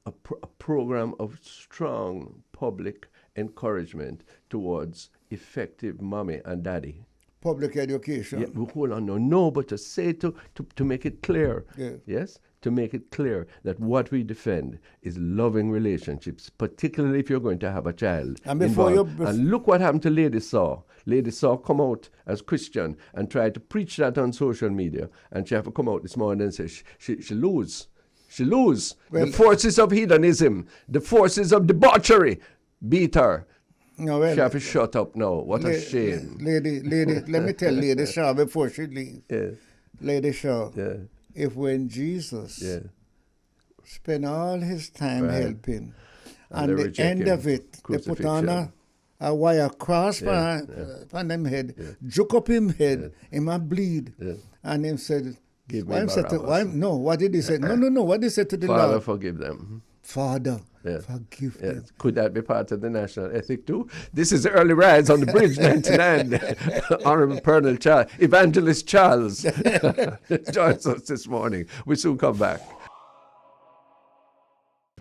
a program of strong public encouragement towards effective mommy and daddy. Public education. Yeah, hold on, no, but to say to make it clear, yes, to make it clear that what we defend is loving relationships, particularly if you're going to have a child. And and look what happened to Lady Saw. Lady Saw come out as Christian and try to preach that on social media, and she have to come out this morning and say she lose. She lose. Well, the forces of hedonism, the forces of debauchery beat her. No, well, she have to shut up now. What a shame. Lady, let me tell Lady Shaw before she leaves. Yeah. Lady Shaw, if when Jesus spent all his time helping, and the end of it, they put on a wire cross on them head, juke up him head, him a bleed, and him said, what did he say? No, what did he say to the Lord? Father, forgive them. Father, forgive them. Could that be part of the national ethic too? This is the Early Rise on the Bridge 99. Honorable Pearnel Evangelist Charles joins us this morning. We soon come back.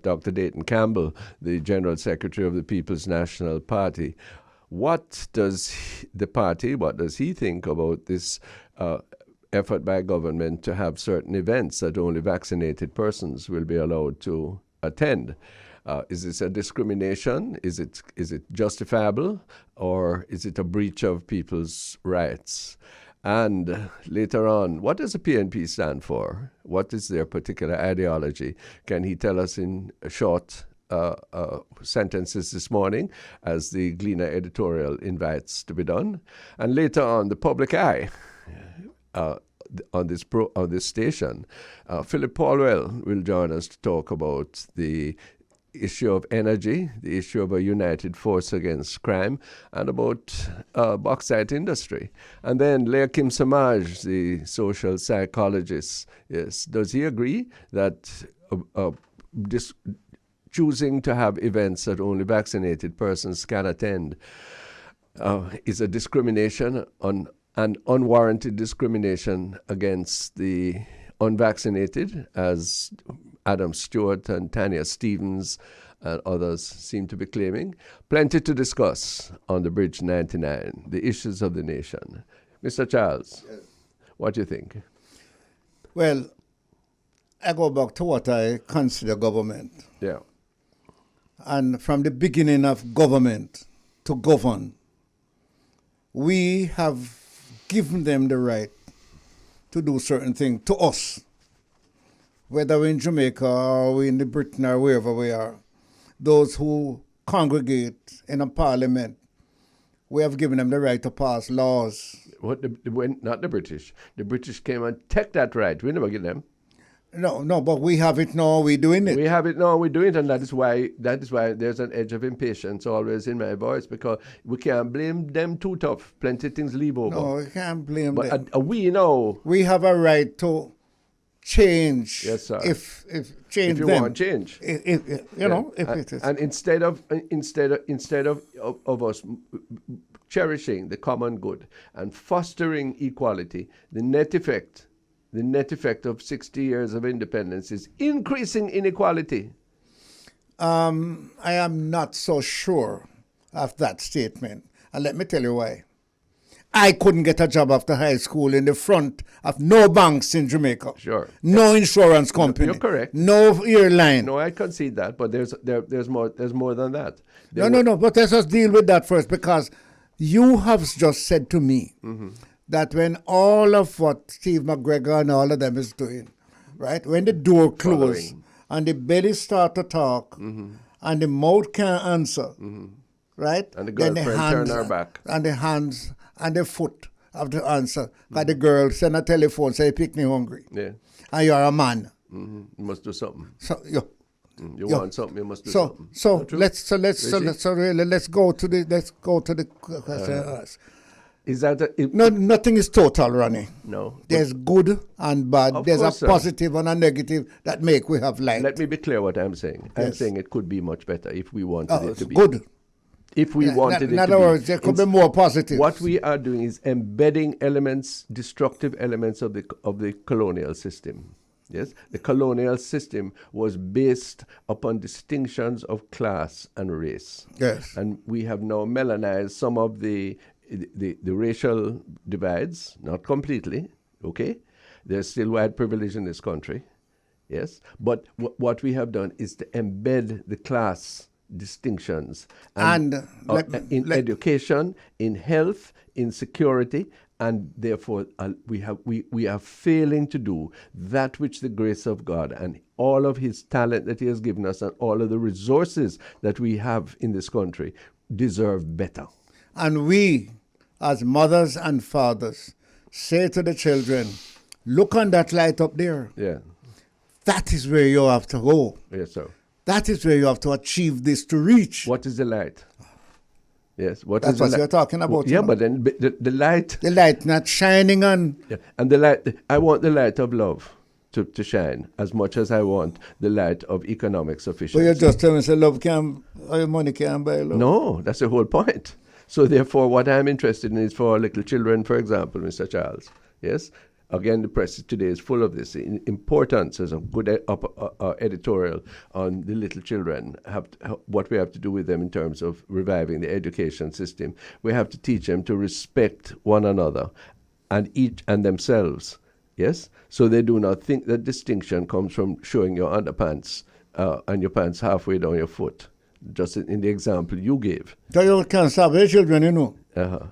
Dr. Dayton Campbell, the General Secretary of the People's National Party. What does he think about this effort by government to have certain events that only vaccinated persons will be allowed to attend? Is this a discrimination? Is it justifiable, or is it a breach of people's rights? And later on, what does the PNP stand for? What is their particular ideology? Can he tell us in short sentences this morning, as the Gleaner editorial invites to be done? And later on, the public eye. On this station, Philip Paulwell will join us to talk about the issue of energy, the issue of a united force against crime, and about bauxite industry. And then Leah Kim Samaj, the social psychologist, does he agree that choosing to have events that only vaccinated persons can attend is a discrimination an unwarranted discrimination against the unvaccinated, as Adam Stewart and Tanya Stevens and others seem to be claiming? Plenty to discuss on the Bridge 99, the issues of the nation. Mr. Charles, what do you think? Well, I go back to what I consider government. Yeah. And from the beginning of government to govern, we have given them the right to do certain things to us, whether we're in Jamaica or we're in the Britain or wherever we are. Those who congregate in a parliament, we have given them the right to pass laws. Not the British. The British came and took that right. We never get them. No, but we have it now. We're doing it. We have it now. We're doing it, and that is why there's an edge of impatience always in my voice, because we can't blame them too tough. Plenty of things leave over. No, we can't blame them. But we know we have a right to change. Yes, sir. If change if you them. want change, if it is. And instead of us cherishing the common good and fostering equality, the net effect of 60 years of independence is increasing inequality. I am not so sure of that statement, and let me tell you why. I couldn't get a job after high school in the front of no banks in Jamaica. Sure. No insurance company. You're correct. No airline. No, I concede that, but there's more than that. No. But let's just deal with that first, because you have just said to me that when all of what Steve McGregor and all of them is doing, right, when the door closes and the belly start to talk and the mouth can't answer, right, and the then girlfriend turn her back, and the hands and the foot of the answer, because the girl send a telephone, say, pick me hungry, and you're a man. You must do something. So you want something, you must do something. So let's go to the question. Is that nothing is total, Ronnie. No. There's good and bad. There's a positive and a negative that make we have light. Let me be clear what I'm saying. I'm saying it could be much better if we wanted it to be. Good. If we wanted it to be. In other words, there could be more positive. What we are doing is embedding destructive elements of the colonial system. Yes, the colonial system was based upon distinctions of class and race. Yes, and we have now melanized some of the racial divides, not completely. Okay, there's still white privilege in this country. Yes, but what we have done is to embed the class distinctions in education, in health, in security. And therefore, we are failing to do that which the grace of God and all of His talent that He has given us and all of the resources that we have in this country deserve better. And we, as mothers and fathers, say to the children, look on that light up there. Yeah. That is where you have to go. Yes, sir. That is where you have to achieve this to reach. What is the light? Yes, that's what you're talking about. Yeah, but then the light. The light not shining on. Yeah. And the light, I want the light of love to shine as much as I want the light of economic sufficiency. But you're just telling me, say, love can, or money can't buy love. No, that's the whole point. So therefore, what I'm interested in is for little children, for example, Mr. Charles. Yes? Again, the press today is full of this importance. There's a good editorial on the little children, what we have to do with them in terms of reviving the education system. We have to teach them to respect one another and each and themselves. Yes? So they do not think that distinction comes from showing your underpants and your pants halfway down your foot, just in the example you gave. So you can't stop your children, you know.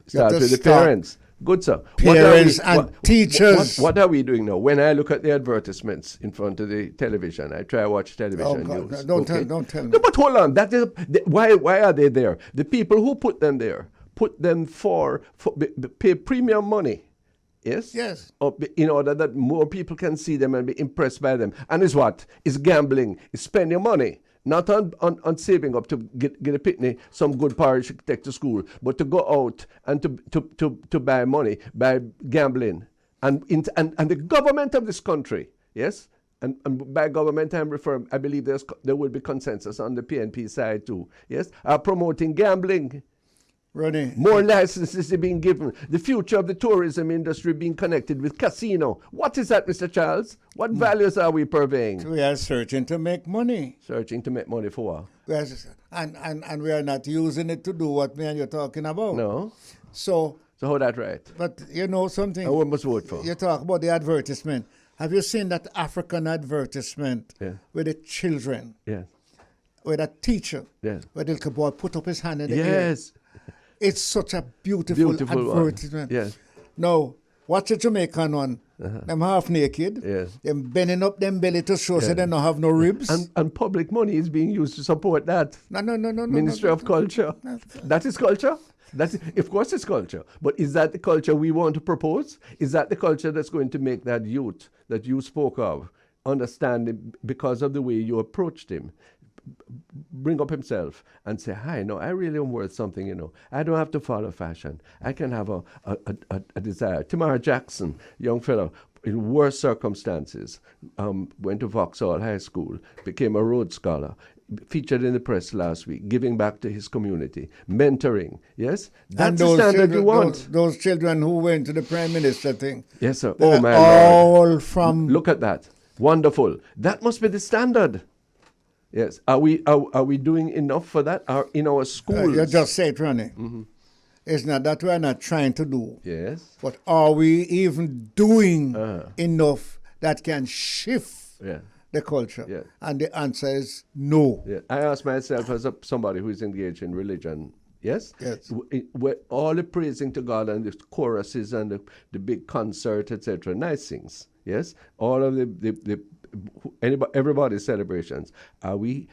Start with the parents. Good, sir. Parents and teachers. What are we doing now? When I look at the advertisements in front of the television, I try to watch television news. Don't tell me. No, but hold on. That is why are they there? The people who put them there put them for pay premium money. Yes? Yes. In order that more people can see them and be impressed by them. And it's what? It's gambling. It's spending money. Not on saving up to get a picnic, some good parish to take to school, but to go out and to buy money, by gambling. And the government of this country, yes? And by government I'm referring, I believe there will be consensus on the PNP side too, yes? Are promoting gambling. Ronnie. More licenses are being given. The future of the tourism industry being connected with casino. What is that, Mr. Charles? What values are we purveying? We are searching to make money. Searching to make money for what? And we are not using it to do what me and you're talking about. No. So how that right? But you know something? I must vote for. You talk about the advertisement. Have you seen that African advertisement with the children? Yeah. With a teacher? Yeah. Where the little boy put up his hand in the air? Yes. It's such a beautiful advertisement. Yes. Now, watch a Jamaican one. Them half naked. Yes. Them bending up them belly to show so they don't have no ribs. And public money is being used to support that. No. Ministry of Culture. That is culture. Of course it's culture. But is that the culture we want to propose? Is that the culture that's going to make that youth that you spoke of understand it because of the way you approached him? Bring up himself and say, hi, no, I really am worth something, you know. I don't have to follow fashion. I can have a desire. Tamara Jackson, young fellow, in worse circumstances, went to Vauxhall High School, became a Rhodes Scholar, featured in the press last week, giving back to his community, mentoring, yes? That's the standard you want. Those children who went to the Prime Minister thing. Yes, sir. Oh, my Lord. From... Look at that. Wonderful. That must be the standard. Yes. Are we doing enough for that? In our schools? You just say it, Ronnie. It's not that we're not trying to do. Yes. But are we even doing enough that can shift the culture? Yeah. And the answer is no. Yeah. I ask myself as somebody who is engaged in religion, yes? Yes. All the praising to God and the choruses and the big concert, etc., nice things, yes? All of everybody's celebrations. Are we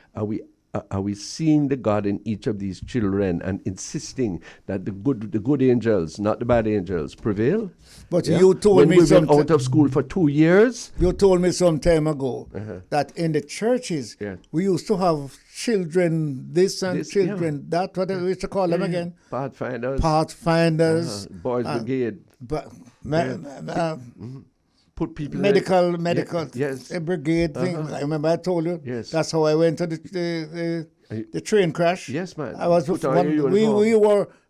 seeing the God in each of these children and insisting that the good angels, not the bad angels, prevail? But you told me we've been out of school for 2 years. You told me some time ago that in the churches we used to have children this and children that. What we used to call them again? Pathfinders. Boys Brigade. Put people medical yes. A brigade thing. I remember I told you. Yes. That's how I went to the train crash. Yes, man. I was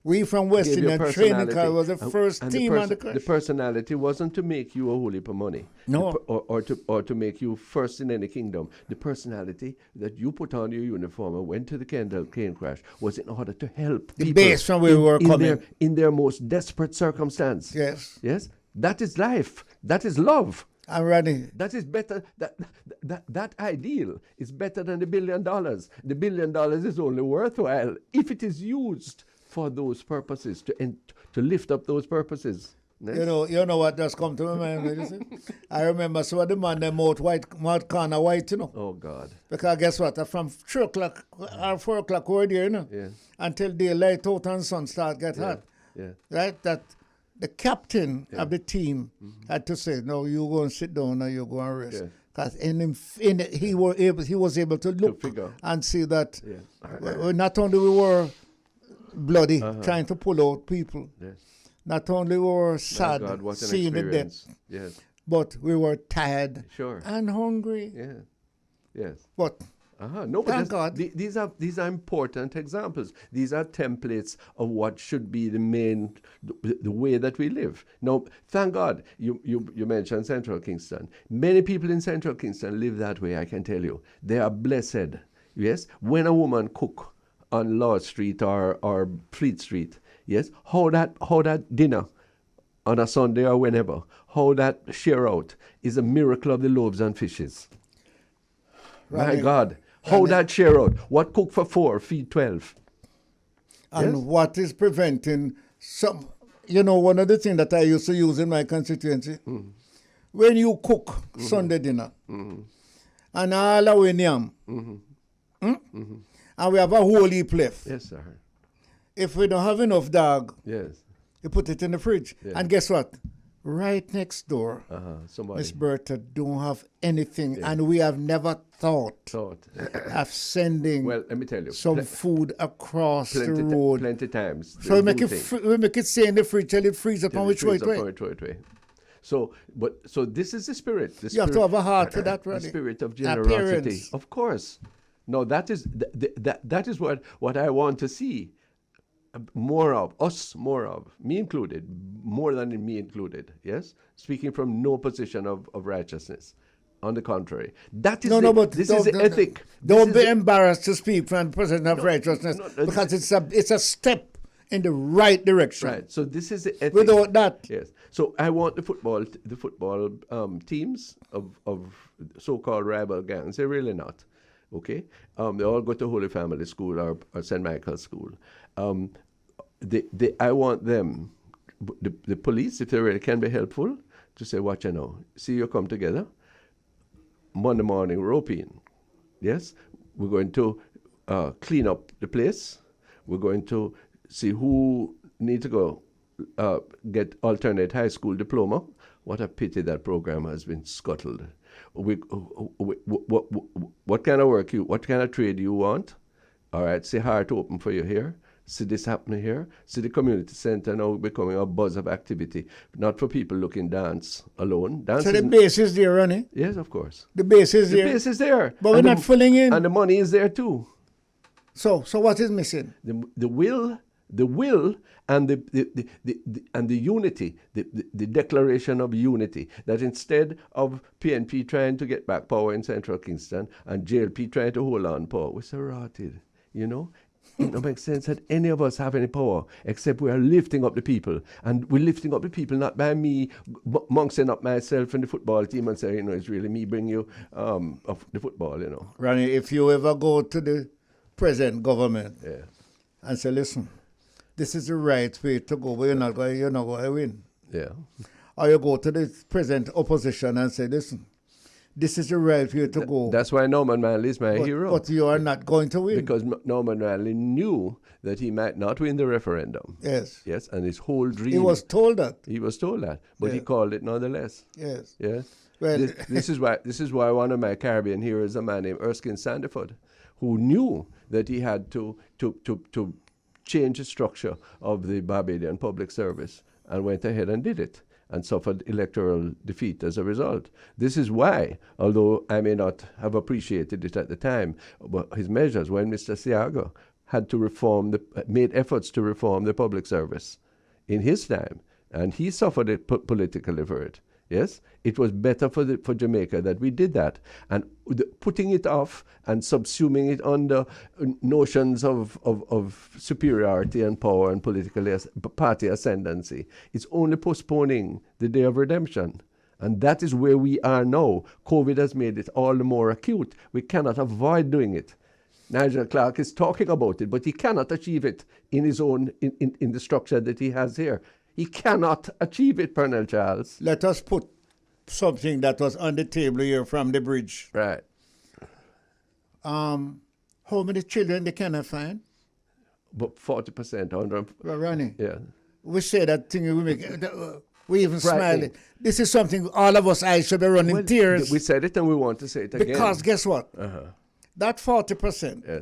we from West Indian training car was the first team on the crash. The personality wasn't to make you a whole heap of money. No. Or to make you first in any kingdom. The personality that you put on your uniform and went to the train crash was in order to help the people base from where we were coming in their most desperate circumstance. Yes. Yes. That is life. That is love. I'm ready. That is better. That ideal is better than $1 billion. The $1 billion is only worthwhile if it is used for those purposes, to lift up those purposes. Yes? You know what just come to my mind. I remember some of the man they mouth corner white, you know. Oh God. Because guess what? From 3 o'clock or 4 o'clock we're there, you know. Yeah. Until daylight out and sun start get hot. Yeah. Right? That the captain of the team had to say, no, you go and sit down and you go and rest. Because he was able to look and see that not only we were bloody trying to pull out people, not only we were sad seeing the death, but we were tired and hungry. Yeah. Yes. But no, but thank God. These are important examples. These are templates of what should be the way that we live. Now, thank God you mentioned Central Kingston. Many people in Central Kingston live that way, I can tell you. They are blessed. Yes? When a woman cook on Law Street or Fleet Street, yes, how that dinner on a Sunday or whenever, how that share out is a miracle of the loaves and fishes. My God. How that share out? What cook for 4, feed 12? And what is preventing some... one of the things that I used to use in my constituency, when you cook Sunday dinner, and all our yam, and we have a whole heap left. Yes, sir. If we don't have enough dog, you put it in the fridge. And guess what? Right next door, Miss Bertha don't have anything, and we have never thought of sending let me tell you, some food across the road. Plenty times. So we make it stay in the fridge till it freezes up and we throw it away. So this is the spirit. You have to have a heart for that, really. The spirit of generosity. Of course. No, that is what I want to see. More of, me included, more than me included, yes? Speaking from no position of righteousness. On the contrary. That is this is the ethic. Don't be embarrassed to speak from the position of righteousness because it's a step in the right direction. Right, so this is the ethic. Without that. Yes, so I want the football teams of so-called rival gangs, they're really not, okay? They all go to Holy Family School or St. Michael's School. I want them, the police, if they really can be helpful, to say, watch you know, see you come together, Monday morning roping, yes? We're going to clean up the place. We're going to see who need to go get alternate high school diploma. What a pity that program has been scuttled. What kind of work what kind of trade you want? All right, see Heart open for you here. See this happening here. See the community center now becoming a buzz of activity, not for people looking dance alone. Dance So the base is there, Ronnie? Yes, of course. The base is The there. base is there. But we're not filling in. And the money is there too. So what is missing? The will and the unity, the declaration of unity, that instead of PNP trying to get back power in Central Kingston and JLP trying to hold on power, we're so rotted, you know? It don't make sense that any of us have any power except we are lifting up the people. And we're lifting up the people not by me monksing up myself in the football team and saying, you know, it's really me bring you of the football, you know. Ronnie, if you ever go to the present government Yeah. and say, listen, this is the right way to go, but you're not going to win. Yeah. Or you go to the present opposition and say, listen, this is the right way to go. That's why Norman Manley is my hero. But you are not going to win. Because Norman Manley knew that he might not win the referendum. Yes. Yes, and his whole dream. He was told that. He was told that, but he Yeah. called it nonetheless. Yes. Yes. Well, This is why one of my Caribbean heroes is a man named Erskine Sandiford, who knew that he had to change the structure of the Barbadian public service and went ahead and did it and suffered electoral defeat as a result. This is why, although I may not have appreciated it at the time, but his measures, when Mr. Siago had to made efforts to reform the public service in his time, and he suffered it politically for it. Yes, it was better for Jamaica that we did that, and putting it off and subsuming it under notions of superiority and power and political party ascendancy. It's only postponing the day of redemption, and that is where we are now. COVID has made it all the more acute. We cannot avoid doing it. Nigel Clark is talking about it, but he cannot achieve it in his own in the structure that he has here. He cannot achieve it, Pearnel Charles. let us put something that was on the table here from the bridge. Right. How many children they cannot find? But 40%, 100. Well, Ronnie, Yeah. we say that thing, we make we even Frightening. smile. This is something all of us eyes should be running tears. We said it and we want to say it again. Because guess what? That 40% Yeah.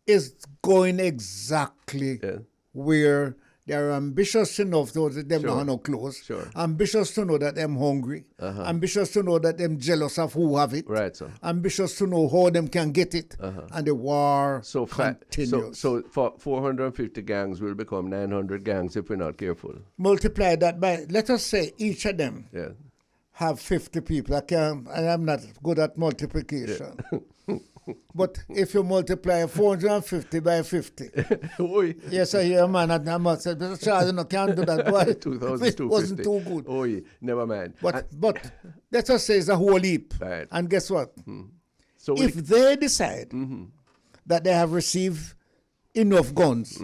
is going exactly Yeah. where they are ambitious enough to know that them don't have no clothes. Sure. Ambitious to know that them hungry. Ambitious to know that them jealous of who have it. Right, so. Ambitious to know how them can get it. And the war continues. So 450 gangs will become 900 gangs if we're not careful. Multiply that by, let us say each of them Yeah. have 50 people. I'm not good at multiplication. But if you multiply 450 by 50, Oi. yes, I hear a man at Namma said, Mr. Charles, I can't do that. Boy, 2,250. it wasn't too good. Oi, never mind. But let us say it's a whole heap. Right. And guess what? So If they decide that they have received enough guns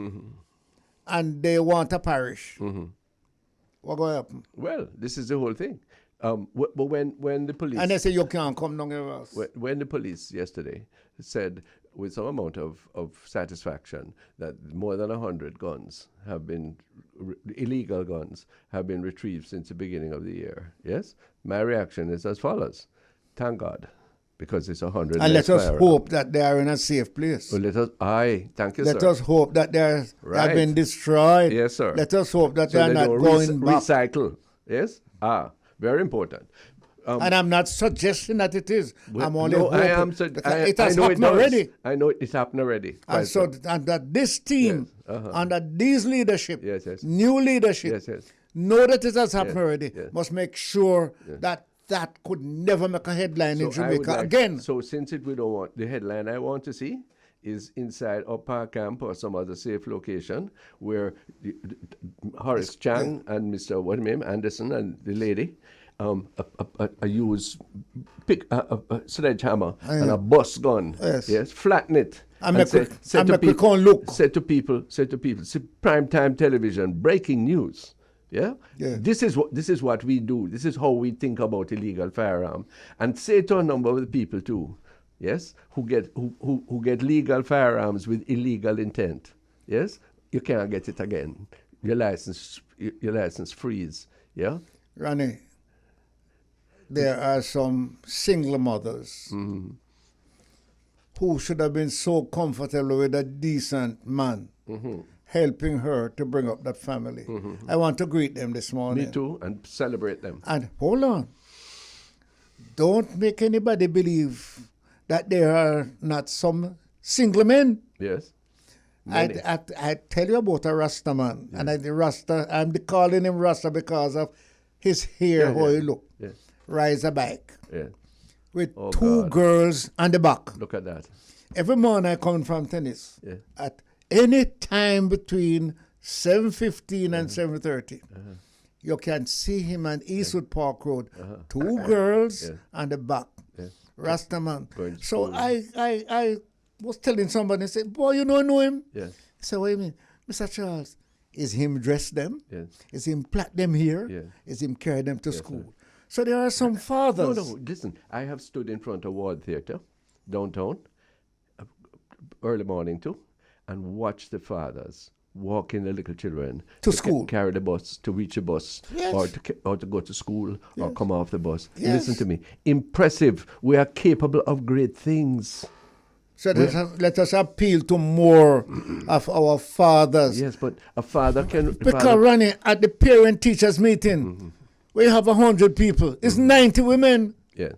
and they want a parish, what going to happen? well, this is the whole thing. But when the police... And they say you can't come down here else. When the police yesterday said with some amount of satisfaction that more than 100 guns have been, illegal guns, have been retrieved since the beginning of the year, yes? My reaction is as follows. Thank God, because it's 100. And let us hope that they are in a safe place. Well, thank you, Let sir. us hope that they have Right. been destroyed. Yes, sir. Let us hope that So they are they not don't going back. recycle, yes? Very important. And I'm not suggesting that it is. I'm only no, hoping. I am. It has know happened does. already. I know it's happened already. And Right, so sir. and that this team, Yes, under these leadership, Yes, yes. new leadership, Yes. know that it has happened Yes, already, yes. must make sure that could never make a headline in I would Jamaica like- again. So since we don't want the headline, I want to see is inside our park camp or some other safe location where Horace Chang and Mr. What name Anderson and the lady use a sledgehammer and a bus gun. Yes. Flatten it And make we can't look. Say to people, see primetime television, breaking news. Yeah? This is what we do. This is how we think about illegal firearm. And say to a number of the people too, yes, who get legal firearms with illegal intent. Yes? You can't get it again. Your license freeze. Yeah? Ronnie, there are some single mothers who should have been so comfortable with a decent man helping her to bring up that family. I want to greet them this morning. Me too, and celebrate them. And hold on. Don't make anybody believe that there are not some single men. Yes. I tell you about a Rasta man, and I'm calling him Rasta because of his hair, how he look. Yes. Rise a bike. Yeah. With two girls on the back. Look at that. Every morning I come from tennis. At any time between 7:15 and 7:30, you can see him on Eastwood Park Road. Two girls on the back. Rasta man. So I was telling somebody, I said, boy, you don't know him? Yeah. He said, what do you mean? Mr. Charles, is him dress them? Yes. Is him plait them here? Yeah. Is him carry them to school? Sir. So there are some fathers. No, listen. I have stood in front of Ward Theatre, downtown, early morning too, and watched the fathers walking the little children to school, carry the bus, to reach a bus, or to go to school, or come off the bus. Yes. Listen to me. Impressive. We are capable of great things. So let us appeal to more of our fathers. Yes, but a father can... Because, Ronnie, at the parent-teachers meeting, we have 100 people. It's 90 women. Yeah.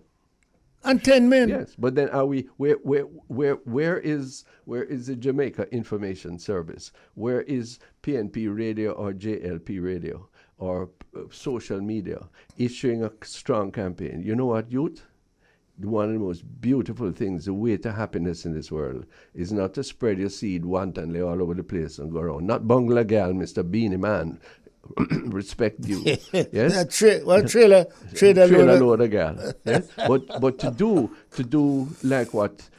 And 10 men. Yes, but then are we? Where is the Jamaica Information Service? Where is PNP Radio or JLP Radio or social media issuing a strong campaign? You know what, youth? One of the most beautiful things, the way to happiness in this world, is not to spread your seed wantonly all over the place and go around. Not bungler gal, Mr. Beanie Man. Respect you. Yes. Trailer load of gal. Yes? But to do like what,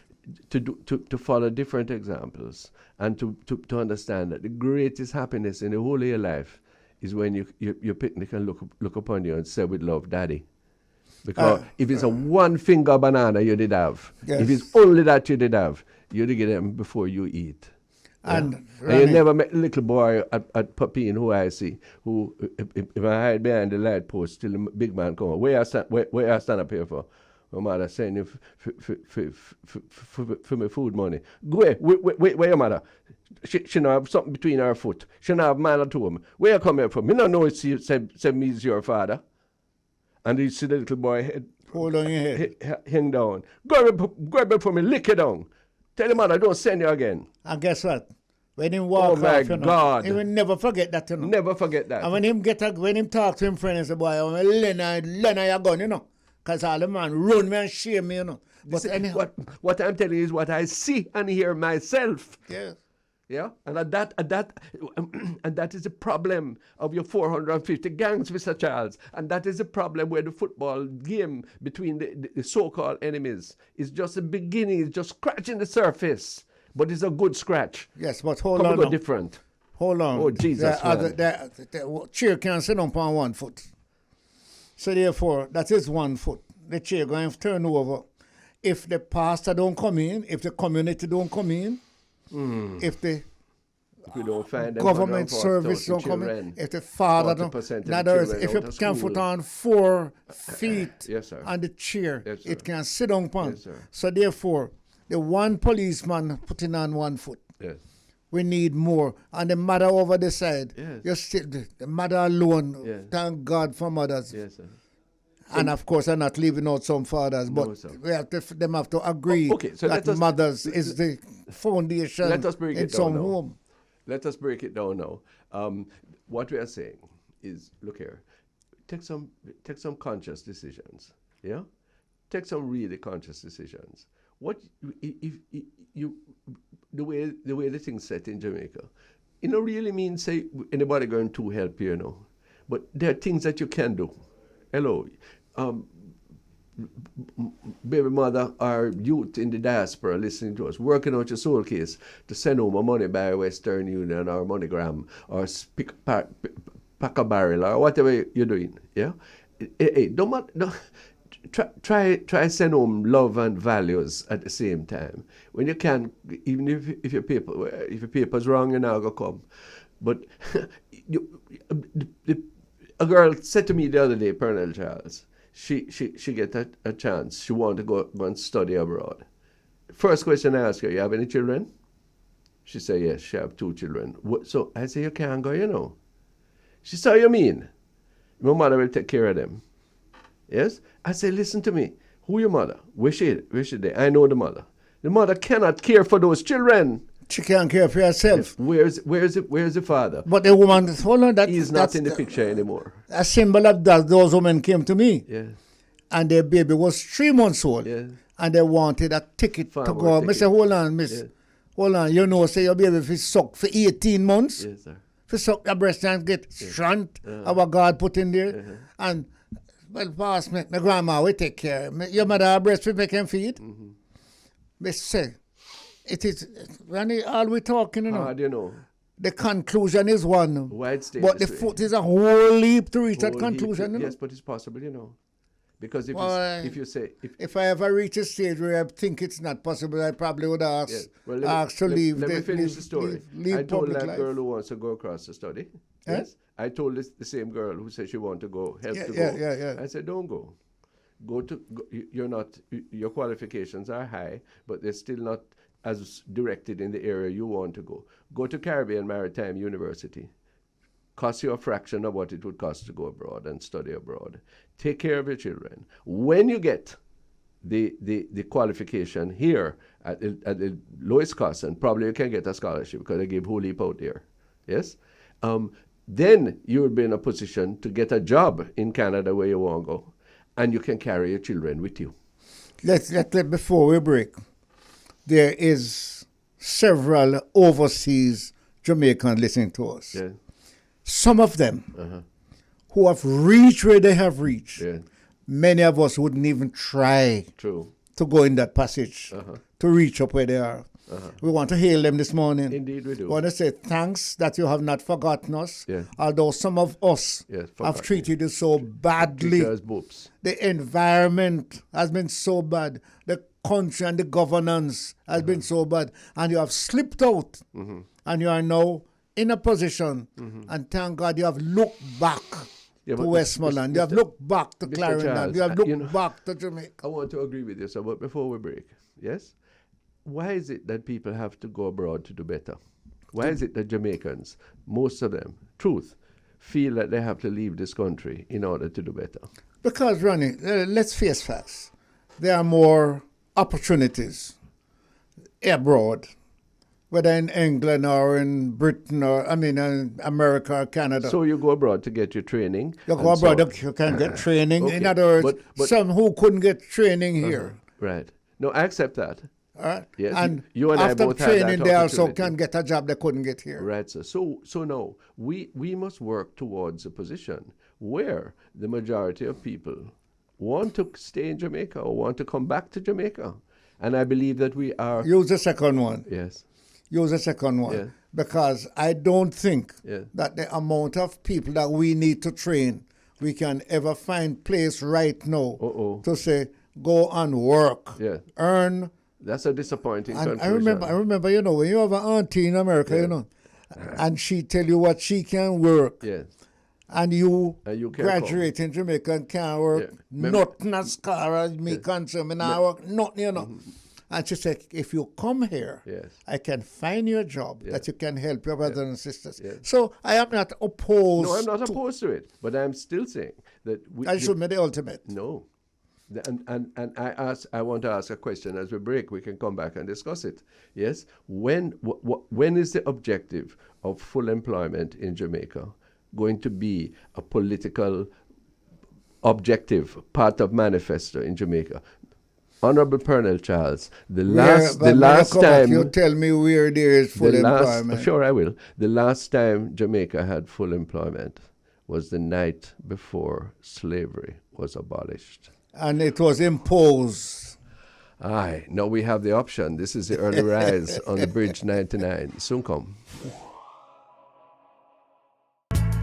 to follow different examples and to understand that the greatest happiness in the whole of your life is when your picnic can look upon you and say with love, Daddy. Because if it's a one finger banana you did have, if it's only that you did have, you did get them before you eat. Yeah? And you never met a little boy at Papine who I see, who if I hide behind the light post till the big man come, where I stand up here for? My mother send you for my food money. Go away, where your mother? She don't have something between her foot. She don't have man or two of them. Where you come here from? Me don't know if me is your father. And you see the little boy head. Hold on your head. Hang down. Grab it for me, lick it down. Tell him, mother, don't send you again. And guess what? When him walk off, God. He will never forget that, Never forget that. And when him talk to him friend and say, boy, Lena your gun, Because all the man run me and shame me, But anyhow. What I'm telling you is what I see and hear myself. Yes. Yeah, and that is the problem of your 450 gangs, Mr. Charles. And that is the problem where the football game between the so-called enemies is just a beginning, it's just scratching the surface. But it's a good scratch. Yes, but hold on. Different. Hold on. Oh, Jesus. The chair can't sit on one foot. So therefore, that is 1 foot. The chair going to turn over. If the pastor don't come in, if the community don't come in, if the government service don't come in, if the father don't, in other words, if you can put on 4 feet on the chair, it can sit on upon. Yes, so therefore, the one policeman putting on 1 foot. Yes. We need more. And the mother over the side, the mother alone, thank God for mothers. Yes, sir. And of course, I'm not leaving out some fathers, but them have to agree that mothers is the foundation in some home. Let us break it down now. What we are saying is, look here, take some conscious decisions. Yeah, take some really conscious decisions. What if you the way the things set in Jamaica, it don't really mean say anybody going to help you, but there are things that you can do. Hello. baby mother or youth in the diaspora listening to us, working out your soul case to send home a money by Western Union or MoneyGram or pack a barrel or whatever you're doing, yeah? Hey, don't try send home love and values at the same time. When you can, even if your paper's wrong, you're not gonna come. But a girl said to me the other day, Pearnel Charles, she get a chance. She want to go and study abroad. First question I asked her, you have any children? She said, yes, she have 2 children. So I say, you can't go, you know. She said, you mean? My mother will take care of them. Yes? I say, listen to me. Who your mother? Where she there? I know the mother. The mother cannot care for those children. She can't care for herself. Where's the father? But the woman, hold on, he's not in the picture anymore. A symbol of that, those women came to me. Yeah. And their baby was 3 months old. Yeah. And they wanted a ticket to go. I said, hold on, miss. Yeah. Hold on. You know, say your baby if suck for 18 months. Yes, sir. If suck your breast and get strength, our God put in there. And, well, pass me, my grandma will take care. Your mother breast will make him feed. They say, it is, Ronnie, all we talking, you know. How do you know? The conclusion is one. Wide state. But the foot is a whole leap to reach that conclusion. Yes, but it's possible, you know. Because if you say... If I ever reach a stage where I think it's not possible, I probably would ask, to leave. Let me finish the story. Leave I told that life. girl who wants to go across to study. Yes. I told the same girl who said she want to go, go. Yeah. I said, don't go. Your qualifications are high, but they're still not as directed in the area you want to go. Go to Caribbean Maritime University. Cost you a fraction of what it would cost to go abroad and study abroad. Take care of your children. When you get the qualification here at the lowest cost, and probably you can get a scholarship because they give whole heap out there, yes? Then you will be in a position to get a job in Canada where you want to go, and you can carry your children with you. Before we break, there is several overseas Jamaicans listening to us. Yeah. Some of them who have reached where they have reached. Yeah. Many of us wouldn't even try to go in that passage to reach up where they are. We want to hail them this morning. Indeed we do. We want to say thanks that you have not forgotten us. Yeah. Although some of us have treated you so badly. The environment has been so bad. The country and the governance has been so bad. And you have slipped out. And you are now in a position, and thank God you have looked back to Westmoreland, you have looked back to Clarendon, Charles, you have looked back to Jamaica. I want to agree with you, sir, but before we break, yes? Why is it that people have to go abroad to do better? Why is it that Jamaicans, most of them, feel that they have to leave this country in order to do better? Because, Ronnie, let's face facts. There are more opportunities abroad, whether in England or in Britain or, in America or Canada. So you go abroad to get your training? You go abroad, you can get training. Okay. In other words, but some who couldn't get training here. Right. No, I accept that. Yes, and you and after I both training, they also can get a job they couldn't get here. Right, sir. So now, we must work towards a position where the majority of people want to stay in Jamaica or want to come back to Jamaica. And I believe that we are... Use the second one. Yes. Use the second one. Because I don't think that the amount of people that we need to train, we can ever find place right now to say, go and work, earn. That's a disappointing conclusion. I remember, when you have an auntie in America, and she tell you what she can work. And you graduate in Jamaica and can't work nothing as far as me concerned. I work nothing, And she said, if you come here, I can find you a job that you can help your brothers and sisters. So I am not opposed. No, I'm not opposed to it. But I'm still saying that... I should be the ultimate. No. And I want to ask a question. As we break, we can come back and discuss it. Yes? When is the objective of full employment in Jamaica going to be a political objective, part of manifesto in Jamaica? Honorable Pearnel Charles, the last time... You tell me where there is full employment. Sure, I will. The last time Jamaica had full employment was the night before slavery was abolished. and it was imposed. Aye, now we have the option. This is the early rise on the Bridge 99. Soon come.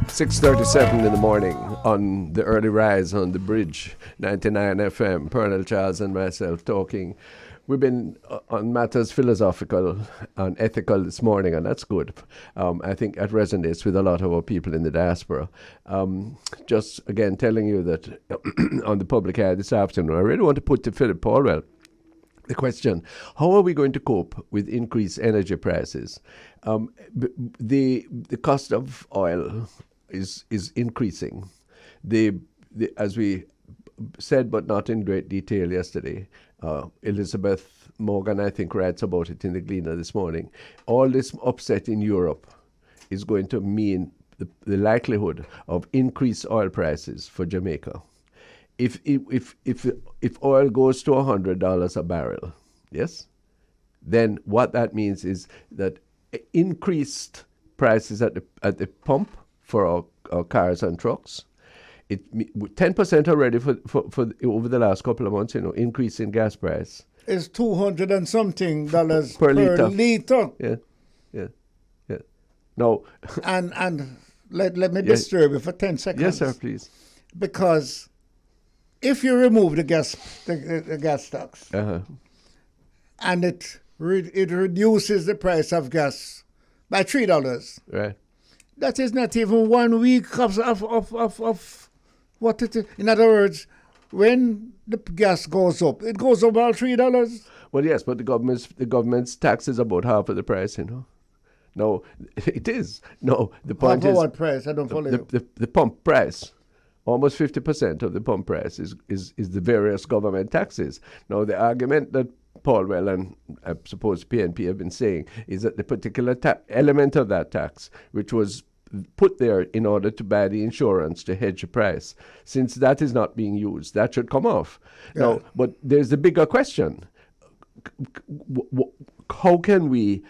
6:37 in the morning on the early rise on the Bridge 99 FM. Pearnel, Charles, and myself talking. We've been on matters philosophical and ethical this morning, and that's good. I think that resonates with a lot of our people in the diaspora. Just again telling you that on the public eye this afternoon, I really want to put to Philip Paulwell the question: how are we going to cope with increased energy prices? The cost of oil is increasing. As we said, but not in great detail yesterday, Elizabeth Morgan, I think, writes about it in the Gleaner this morning. All this upset in Europe is going to mean the likelihood of increased oil prices for Jamaica. If oil goes to $100 a barrel, yes, then what that means is that increased prices at the pump for our cars and trucks. 10% already for over the last couple of months, increase in gas price. It's $200 and something dollars per liter. Yeah. No. and let me disturb you for 10 seconds. Yes, sir, please. Because if you remove the gas tax, and it reduces the price of gas by $3, right? That is not even 1 week of what it is. In other words, when the gas goes up, it goes up about $3. Well, yes, but the government's tax is about half of the price, No, it is. No, the point half is... of what price? I don't follow you. The pump price. Almost 50% of the pump price is the various government taxes. Now, the argument that Paulwell and I suppose PNP have been saying is that the particular element of that tax, which was put there in order to buy the insurance to hedge the price, since that is not being used, that should come off. Yeah. Now, but there's the bigger question. How can we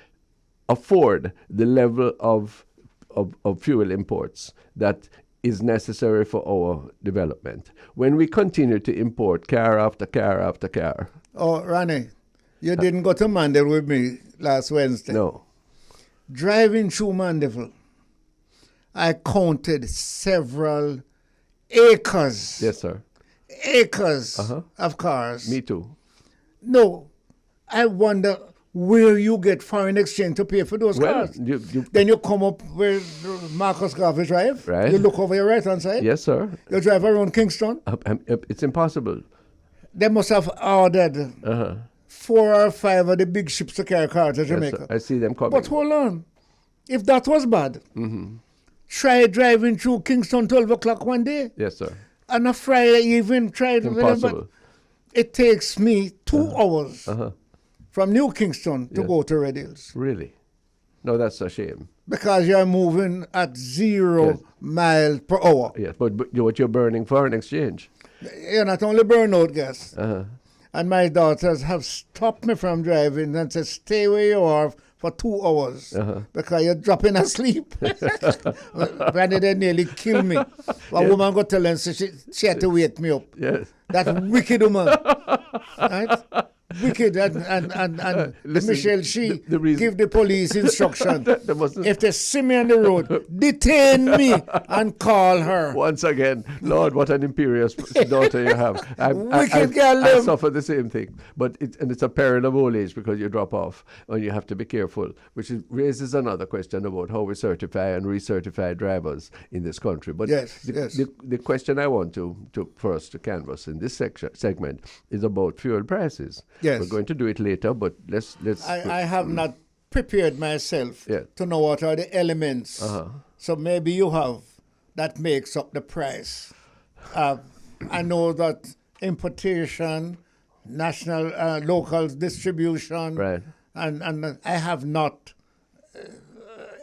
afford the level of fuel imports that is necessary for our development when we continue to import car after car after car? Oh, Ronnie, you didn't go to Mandeville with me last Wednesday. No. Driving through Mandeville, I counted several acres. Yes, sir. Acres of cars. Me too. No, I wonder where you get foreign exchange to pay for those cars. Then you come up where Marcus Garvey Drive. Right. You look over your right-hand side. Yes, sir. You drive around Kingston. It's impossible. They must have ordered 4 or 5 of the big ships to carry cars to Jamaica. Yes, I see them coming. But hold on. If that was bad, try driving through Kingston 12 o'clock one day. Yes, sir. On a Friday evening, try it. Impossible. It takes me 2 hours from New Kingston to go to Red Hills. Really? No, that's a shame. Because you're moving at 0 miles per hour. Yes, but what you're burning foreign exchange. You're not only burn out gas. And my daughters have stopped me from driving and said, stay where you are for 2 hours because you're dropping asleep. Granny, they nearly killed me. A woman got to tell them, so she had to wake me up. Yes. That wicked woman. Right? Wicked. And Listen, Michelle, give the police instruction. If they see me on the road, detain me and call her. Once again, Lord, what an imperious daughter you have. I suffer the same thing. But it's a peril of old age because you drop off and you have to be careful, which raises another question about how we certify and recertify drivers in this country. But the question I want for us to canvass in this segment is about fuel prices. Yes. We're going to do it later, but let's. I have not prepared myself to know what are the elements. So maybe you have that makes up the price. I know that importation, national, local distribution, right. and I have not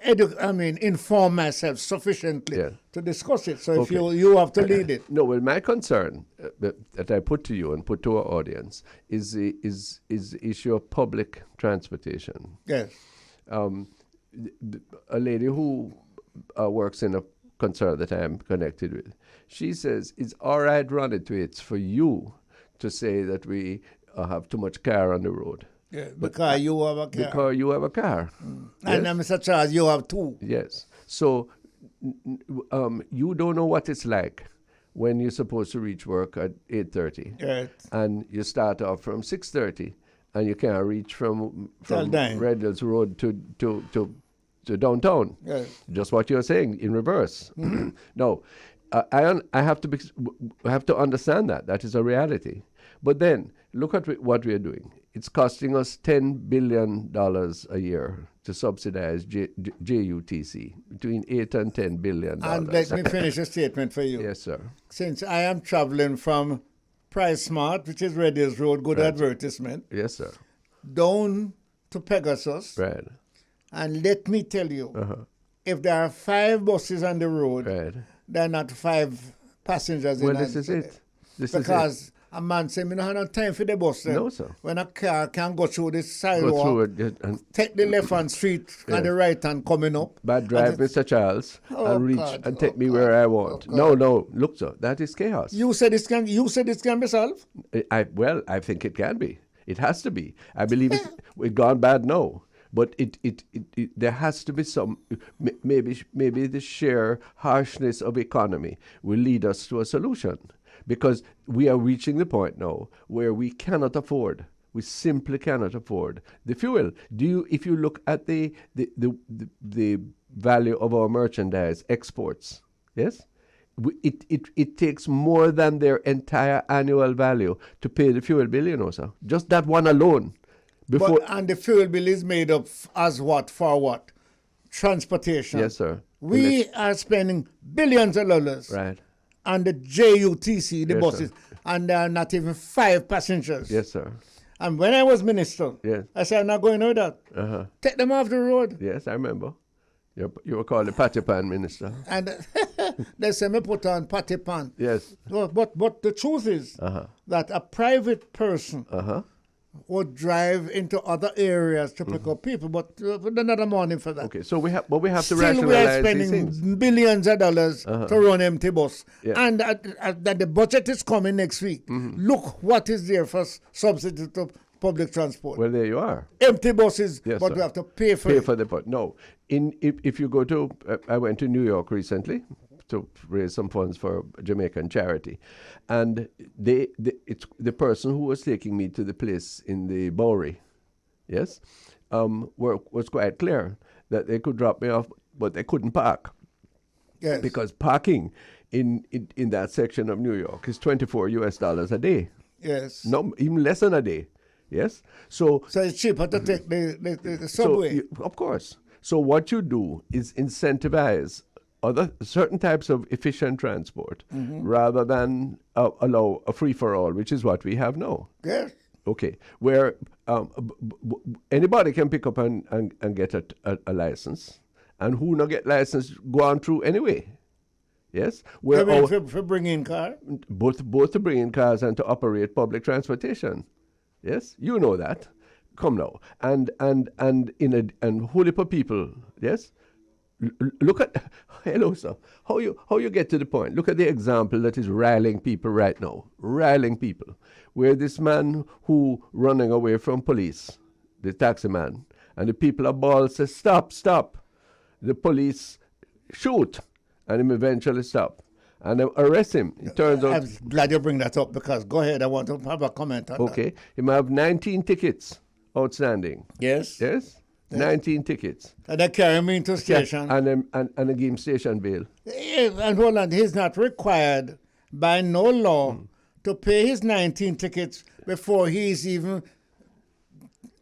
inform myself sufficiently to discuss it. So if you have to lead it. No, well, my concern that I put to you and put to our audience is the issue of public transportation. Yes. A lady who works in a concern that I am connected with, she says, it's all right, Ronnie Thwaites, for you to say that we have too much car on the road. Yeah, because you have a car. Because you have a car. And Mr. Charles, you have two. Yes. So you don't know what it's like when you're supposed to reach work at 8:30. Right. And you start off from 6:30 and you can't reach from Red Hills Road to downtown. Yes. Just what you're saying in reverse. No, I have to understand that. That is a reality. But then look at what we are doing. It's costing us $10 billion a year to subsidize JUTC, between $8 and $10 billion. And let me finish a statement for you. Yes, sir. Since I am traveling from Price Smart, which is Red Hills Road, good advertisement, Yes, sir. down to Pegasus. Right. And let me tell you, if there are 5 buses on the road, there are not 5 passengers in it. Well, this is it. Because a man said, I don't have no time for the bus. No, sir. When a car can go through the sidewalk, take the left-hand street and the right-hand coming up. But drive, Mr. Charles, and reach and take me where I want. No, look, sir, that is chaos. You said this can be solved? I think it can be. It has to be. I believe it's gone bad now. But there has to be some, maybe the sheer harshness of economy will lead us to a solution. Because we are reaching the point now where we cannot afford, we simply cannot afford the fuel. If you look at the value of our merchandise exports, yes, it takes more than their entire annual value to pay the fuel bill, you know, sir. Just that one alone. And the fuel bill is made up as what? For what? Transportation. Yes, sir. We are spending billions of dollars. Right. On the JUTC, the Yes, buses, sir. and there are not even 5 passengers. Yes, sir. And when I was minister, I said, I'm not going to do that. Take them off the road. Yes, I remember. You were called the patty pan minister. And they said, me put on patty pan. Yes. But the truth is that a private person would drive into other areas to pick up people, but another morning for that. Okay, so we have to Still rationalize we are these spending things. billions of dollars to run empty bus. Yeah. And that the budget is coming next week. Look what is there for subsidy to public transport. Well, there you are. Empty buses, Yes, but sir. we have to pay for it. No. If you go to, I went to New York recently to raise some funds for a Jamaican charity, and the person who was taking me to the place in the Bowery, yes, was quite clear that they could drop me off, but they couldn't park. Yes. Because parking in that section of New York is $24 a day. Yes. No, even less than a day. Yes. So it's cheaper to take the subway. Of course. So what you do is incentivize certain types of efficient transport rather than allow a free-for-all, which is what we have now. Yes. Okay, where anybody can pick up and get a license, and who not get license go on through anyway. Yes, where for bringing cars. both to bring in cars and to operate public transportation. Yes, you know that. Come now, and whole heap of people. Yes. Look at, hello sir, how you get to the point. Look at the example that is riling people right now. Riling people. Where this man who running away from police, the taxi man, and the people of Ball say, stop. The police shoot, and him eventually stop. And they arrest him. It turns out... I'm glad you bring that up, because go ahead, I want to have a comment on that. Okay. He might have 19 tickets outstanding. Yes. Yes? 19 tickets. And they carry him into station. And they give him station bail. And hold on, he's not required by no law to pay his 19 tickets before he's even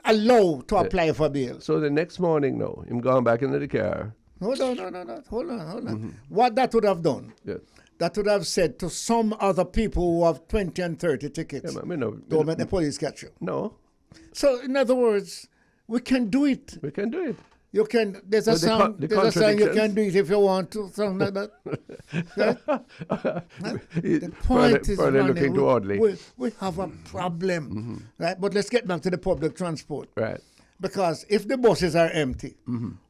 allowed to apply for bail. So the next morning now, him going back into the car. Hold on. What that would have done, that would have said to some other people who have 20 and 30 tickets, don't let the police catch you. No. So in other words, we can do it. We can do it. You can. There's a song. There's a song you can do it if you want to. Something like that. The point is, Ronnie, we have a problem, right? But let's get back to the public transport, right? Because if the buses are empty,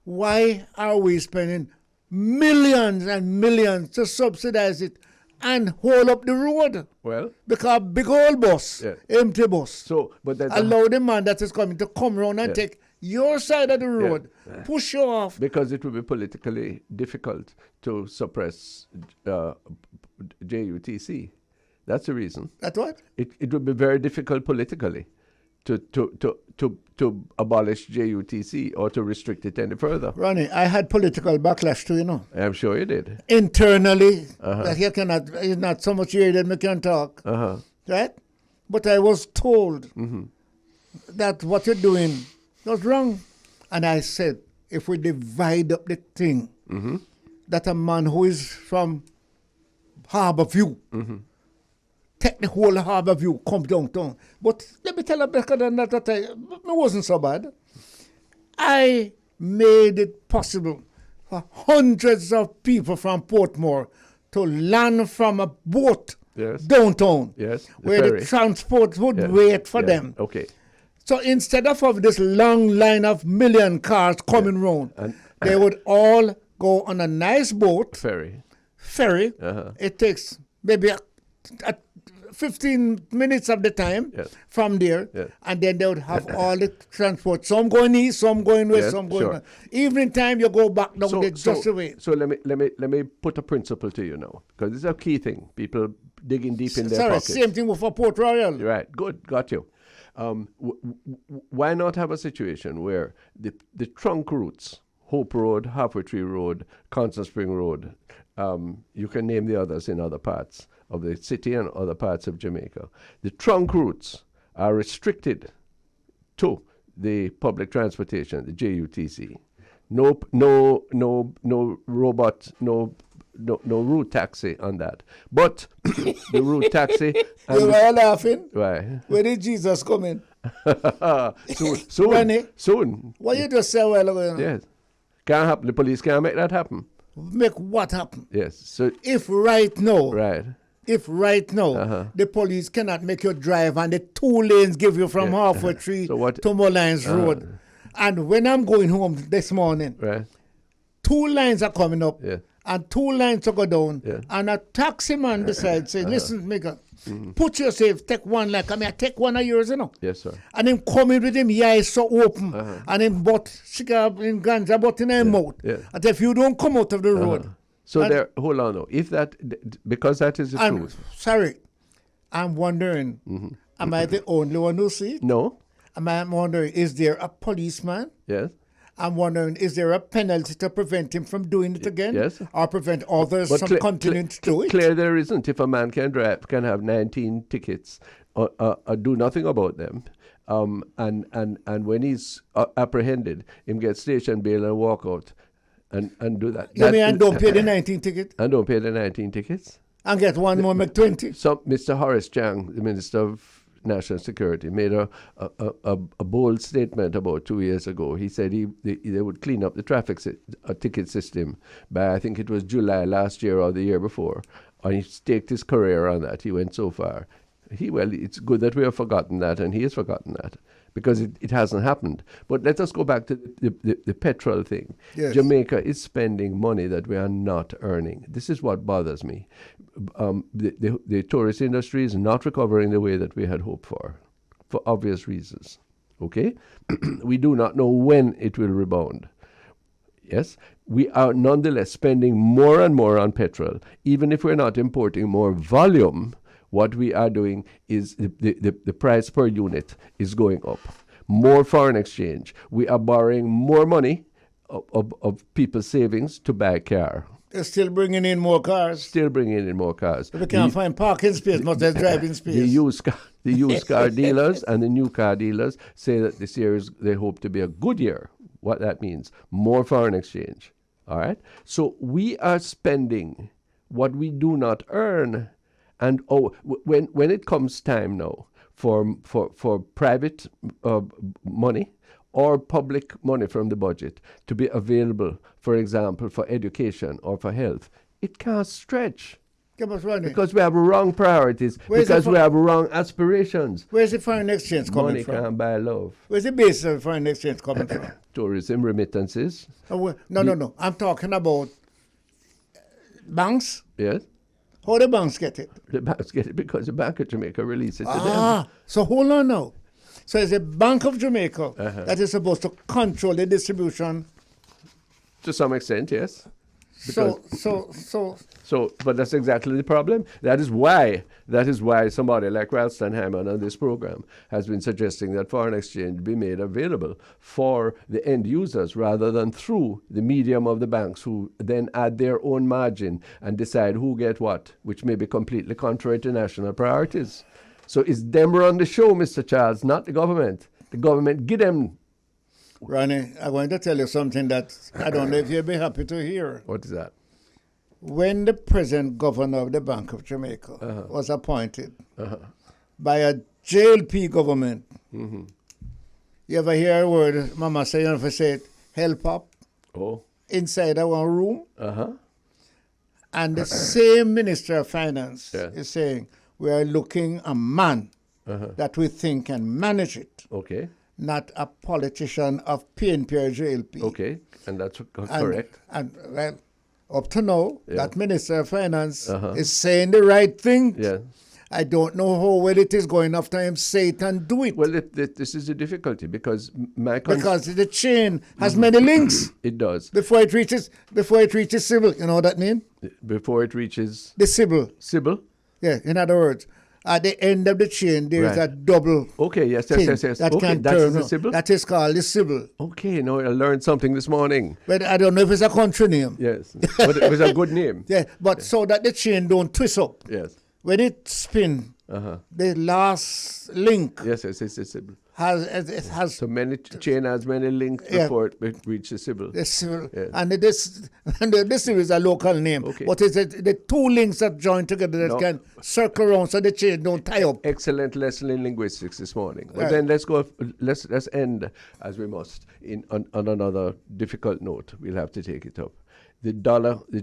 why are we spending millions and millions to subsidize it? and hold up the road. Well, Because big old bus, Yeah. empty bus, so, but that allow the man that is coming to come around and take your side of the road, push you off. because it would be politically difficult to suppress JUTC. That's the reason. That's what? It would be very difficult politically to abolish JUTC or to restrict it any further. Ronnie, I had political backlash too, you know. I'm sure you did. Internally, that you cannot, it's not so much here that we can talk. Right? But I was told that what you're doing was wrong. And I said, if we divide up the thing, that a man who is from Harbour View, take the whole Harbour View, come downtown. But let me tell you better than that, it wasn't so bad. I made it possible for hundreds of people from Portmore to land from a boat downtown, where ferry. the transport would wait for them. Okay. So instead of this long line of million cars coming round, they would all go on a nice boat, ferry. It takes maybe 15 minutes of the time from there, and then they would have all the transport. Some going east, some going west, some going west. Evening time, you go back down just away. So let me put a principle to you now, because this is a key thing. People digging deep in their pockets. Same thing for Port Royal. Right, good, got you. Why not have a situation where the trunk routes, Hope Road, Halfway Tree Road, Constant Spring Road, you can name the others in other parts of the city and other parts of Jamaica. The trunk routes are restricted to the public transportation, the JUTC. No robot, no route taxi on that. But the route taxi. You were laughing? Why? Where did Jesus come in? Soon. Ronnie, Soon. What you just said a while ago? Yes. Can't happen. The police can't make that happen. Make what happen? Yes. So if right now, If right now the police cannot make you drive and the 2 lanes give you from Halfway Tree to Mullines Road, and when I'm going home this morning, 2 lines are coming up and 2 lines to go down, and a taxi man decides, say, listen, Mika, put yourself, take 1 line. I mean, I take 1 of yours, you know. Yes, sir. And him coming with him, eyes so open, and him bought cigar in ganja, but in his mouth. And if you don't come out of the road. So there, hold on now. If that, because that is the truth. Sorry, I'm wondering, am I the only one who see it? No. I'm wondering, is there a policeman? Yes. I'm wondering, is there a penalty to prevent him from doing it again? Yes. Or prevent others from continuing to do it? Clear there isn't. If a man can have 19 tickets or do nothing about them, and when he's apprehended, him get station bail and walk out and do that. You mean and don't pay the 19 ticket? And don't pay the 19 tickets? And get 1 more McG20? So Mr. Horace Chang, the Minister of National Security, made a bold statement about 2 years ago. He said they would clean up the traffic ticket system by, I think it was July last year or the year before. And he staked his career on that. He went so far. It's good that we have forgotten that, and he has forgotten that, because it hasn't happened. But let us go back to the petrol thing. Yes. Jamaica is spending money that we are not earning. This is what bothers me. The tourist industry is not recovering the way that we had hoped for obvious reasons. Okay? We do not know when it will rebound. Yes? We are nonetheless spending more and more on petrol, even if we're not importing more volume. What we are doing is the price per unit is going up. More foreign exchange. We are borrowing more money of people's savings to buy a car. They're still bringing in more cars. If we can't find parking space, not just driving space. The used car dealers and the new car dealers say that this year they hope to be a good year. What that means, more foreign exchange. All right? So we are spending what we do not earn. And when it comes time now for private money or public money from the budget to be available, for example, for education or for health, it can't stretch. Because we have wrong priorities, because we have wrong aspirations. Where's the foreign exchange coming from? Money can't buy love. Where's the base of foreign exchange coming from? Tourism, remittances. No. I'm talking about banks. Yes. How the banks get it? The banks get it because the Bank of Jamaica released it to them. So hold on now. So it's the Bank of Jamaica that is supposed to control the distribution. To some extent, yes. So But that's exactly the problem. That is why somebody like Ralston Hammond on this program has been suggesting that foreign exchange be made available for the end users rather than through the medium of the banks, who then add their own margin and decide who get what, which may be completely contrary to national priorities. So it's them run the show, Mr. Charles, not the government. The government give them. Ronnie, I'm going to tell you something that I don't know if you'll be happy to hear. What is that? When the present governor of the Bank of Jamaica was appointed by a JLP government, you ever hear a word, Mama say, you ever say it, help up, inside our one room? And the same Minister of Finance is saying, we are looking a man that we think can manage it. Okay. Not a politician of PNP or JLP. Okay, and that's correct. And well, up to now, that Minister of Finance is saying the right thing. Yeah. I don't know how well it is going after him say it and do it. Well, this is the difficulty because because the chain has many links. It does. Before it reaches civil, you know what that means? Before it reaches the civil. Civil? Yeah, in other words, at the end of the chain, there is a double. Okay, yes. That okay, can that's turn. the civil? That is called the civil. Okay, now I learned something this morning. But I don't know if it's a country name. Yes, but it was a good name. Yeah, but so that the chain don't twist up. Yes. When it spin, the last link. Yes, it's civil. Has so many chain has many links before it reaches civil. The civil, yes. and this civil is a local name. Okay. But it's the two links that join together that can circle around so the chain don't tie up. Excellent lesson in linguistics this morning. But then let's end as we must on another difficult note. We'll have to take it up. The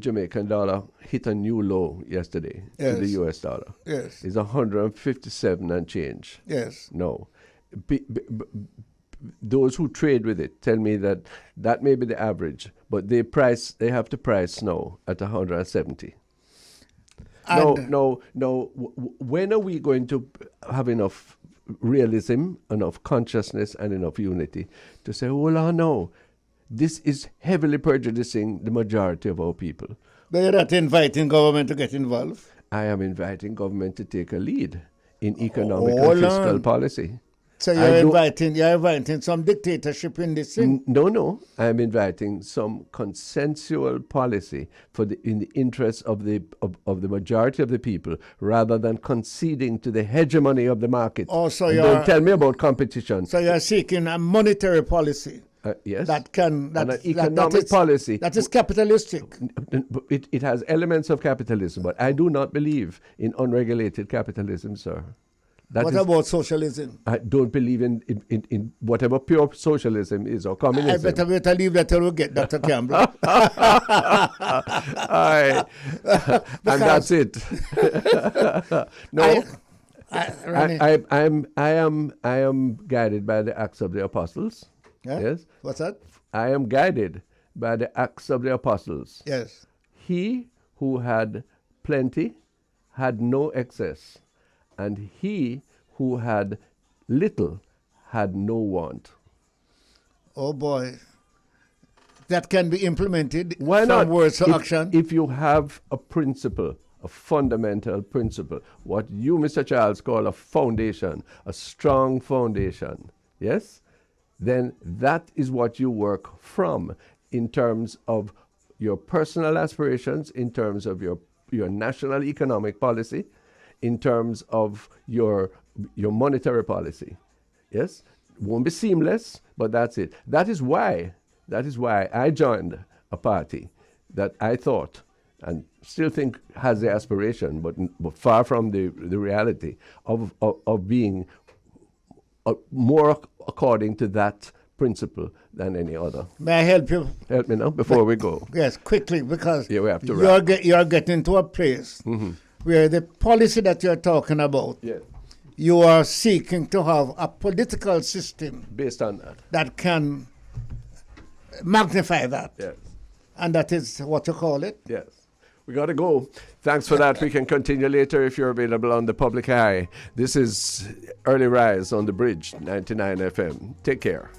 Jamaican dollar hit a new low yesterday to the US dollar. Yes. It's 157 and change. Yes. No. Those who trade with it tell me that may be the average, but they have to price now at 170. No. When are we going to have enough realism, enough consciousness, and enough unity to say, hold on, no, this is heavily prejudicing the majority of our people? But you're not inviting government to get involved? I am inviting government to take a lead in economic and fiscal policy. So you're inviting some dictatorship in this thing? No. I'm inviting some consensual policy in the interest of the majority of the people, rather than conceding to the hegemony of the market. Don't tell me about competition. So you're seeking a monetary policy. Yes. An economic policy. That is capitalistic. It has elements of capitalism, but I do not believe in unregulated capitalism, sir. What about socialism? I don't believe in whatever pure socialism is or communism. I better leave that till we get Dr. Campbell. And that's it. No. I am guided by the Acts of the Apostles. Yeah? Yes. What's that? I am guided by the Acts of the Apostles. Yes. He who had plenty had no excess, and he who had little had no want. Oh boy. That can be implemented. Why not? From words to action. If you have a principle, a fundamental principle, what you, Mr. Charles, call a foundation, a strong foundation, yes? Then that is what you work from in terms of your personal aspirations, in terms of your national economic policy, in terms of your monetary policy. Yes? Won't be seamless, but that's it. That is why I joined a party that I thought and still think has the aspiration, but far from the reality of being more according to that principle than any other. May I help you? Help me now before we go. Yes, quickly, because we have to you're getting to a place where the policy that you're talking about, yes, you are seeking to have a political system based on that can magnify that. Yes. And that is what you call it? Yes. We got to go. Thanks for that. We can continue later if you're available on the public eye. This is Early Rise on the Bridge, 99 FM. Take care.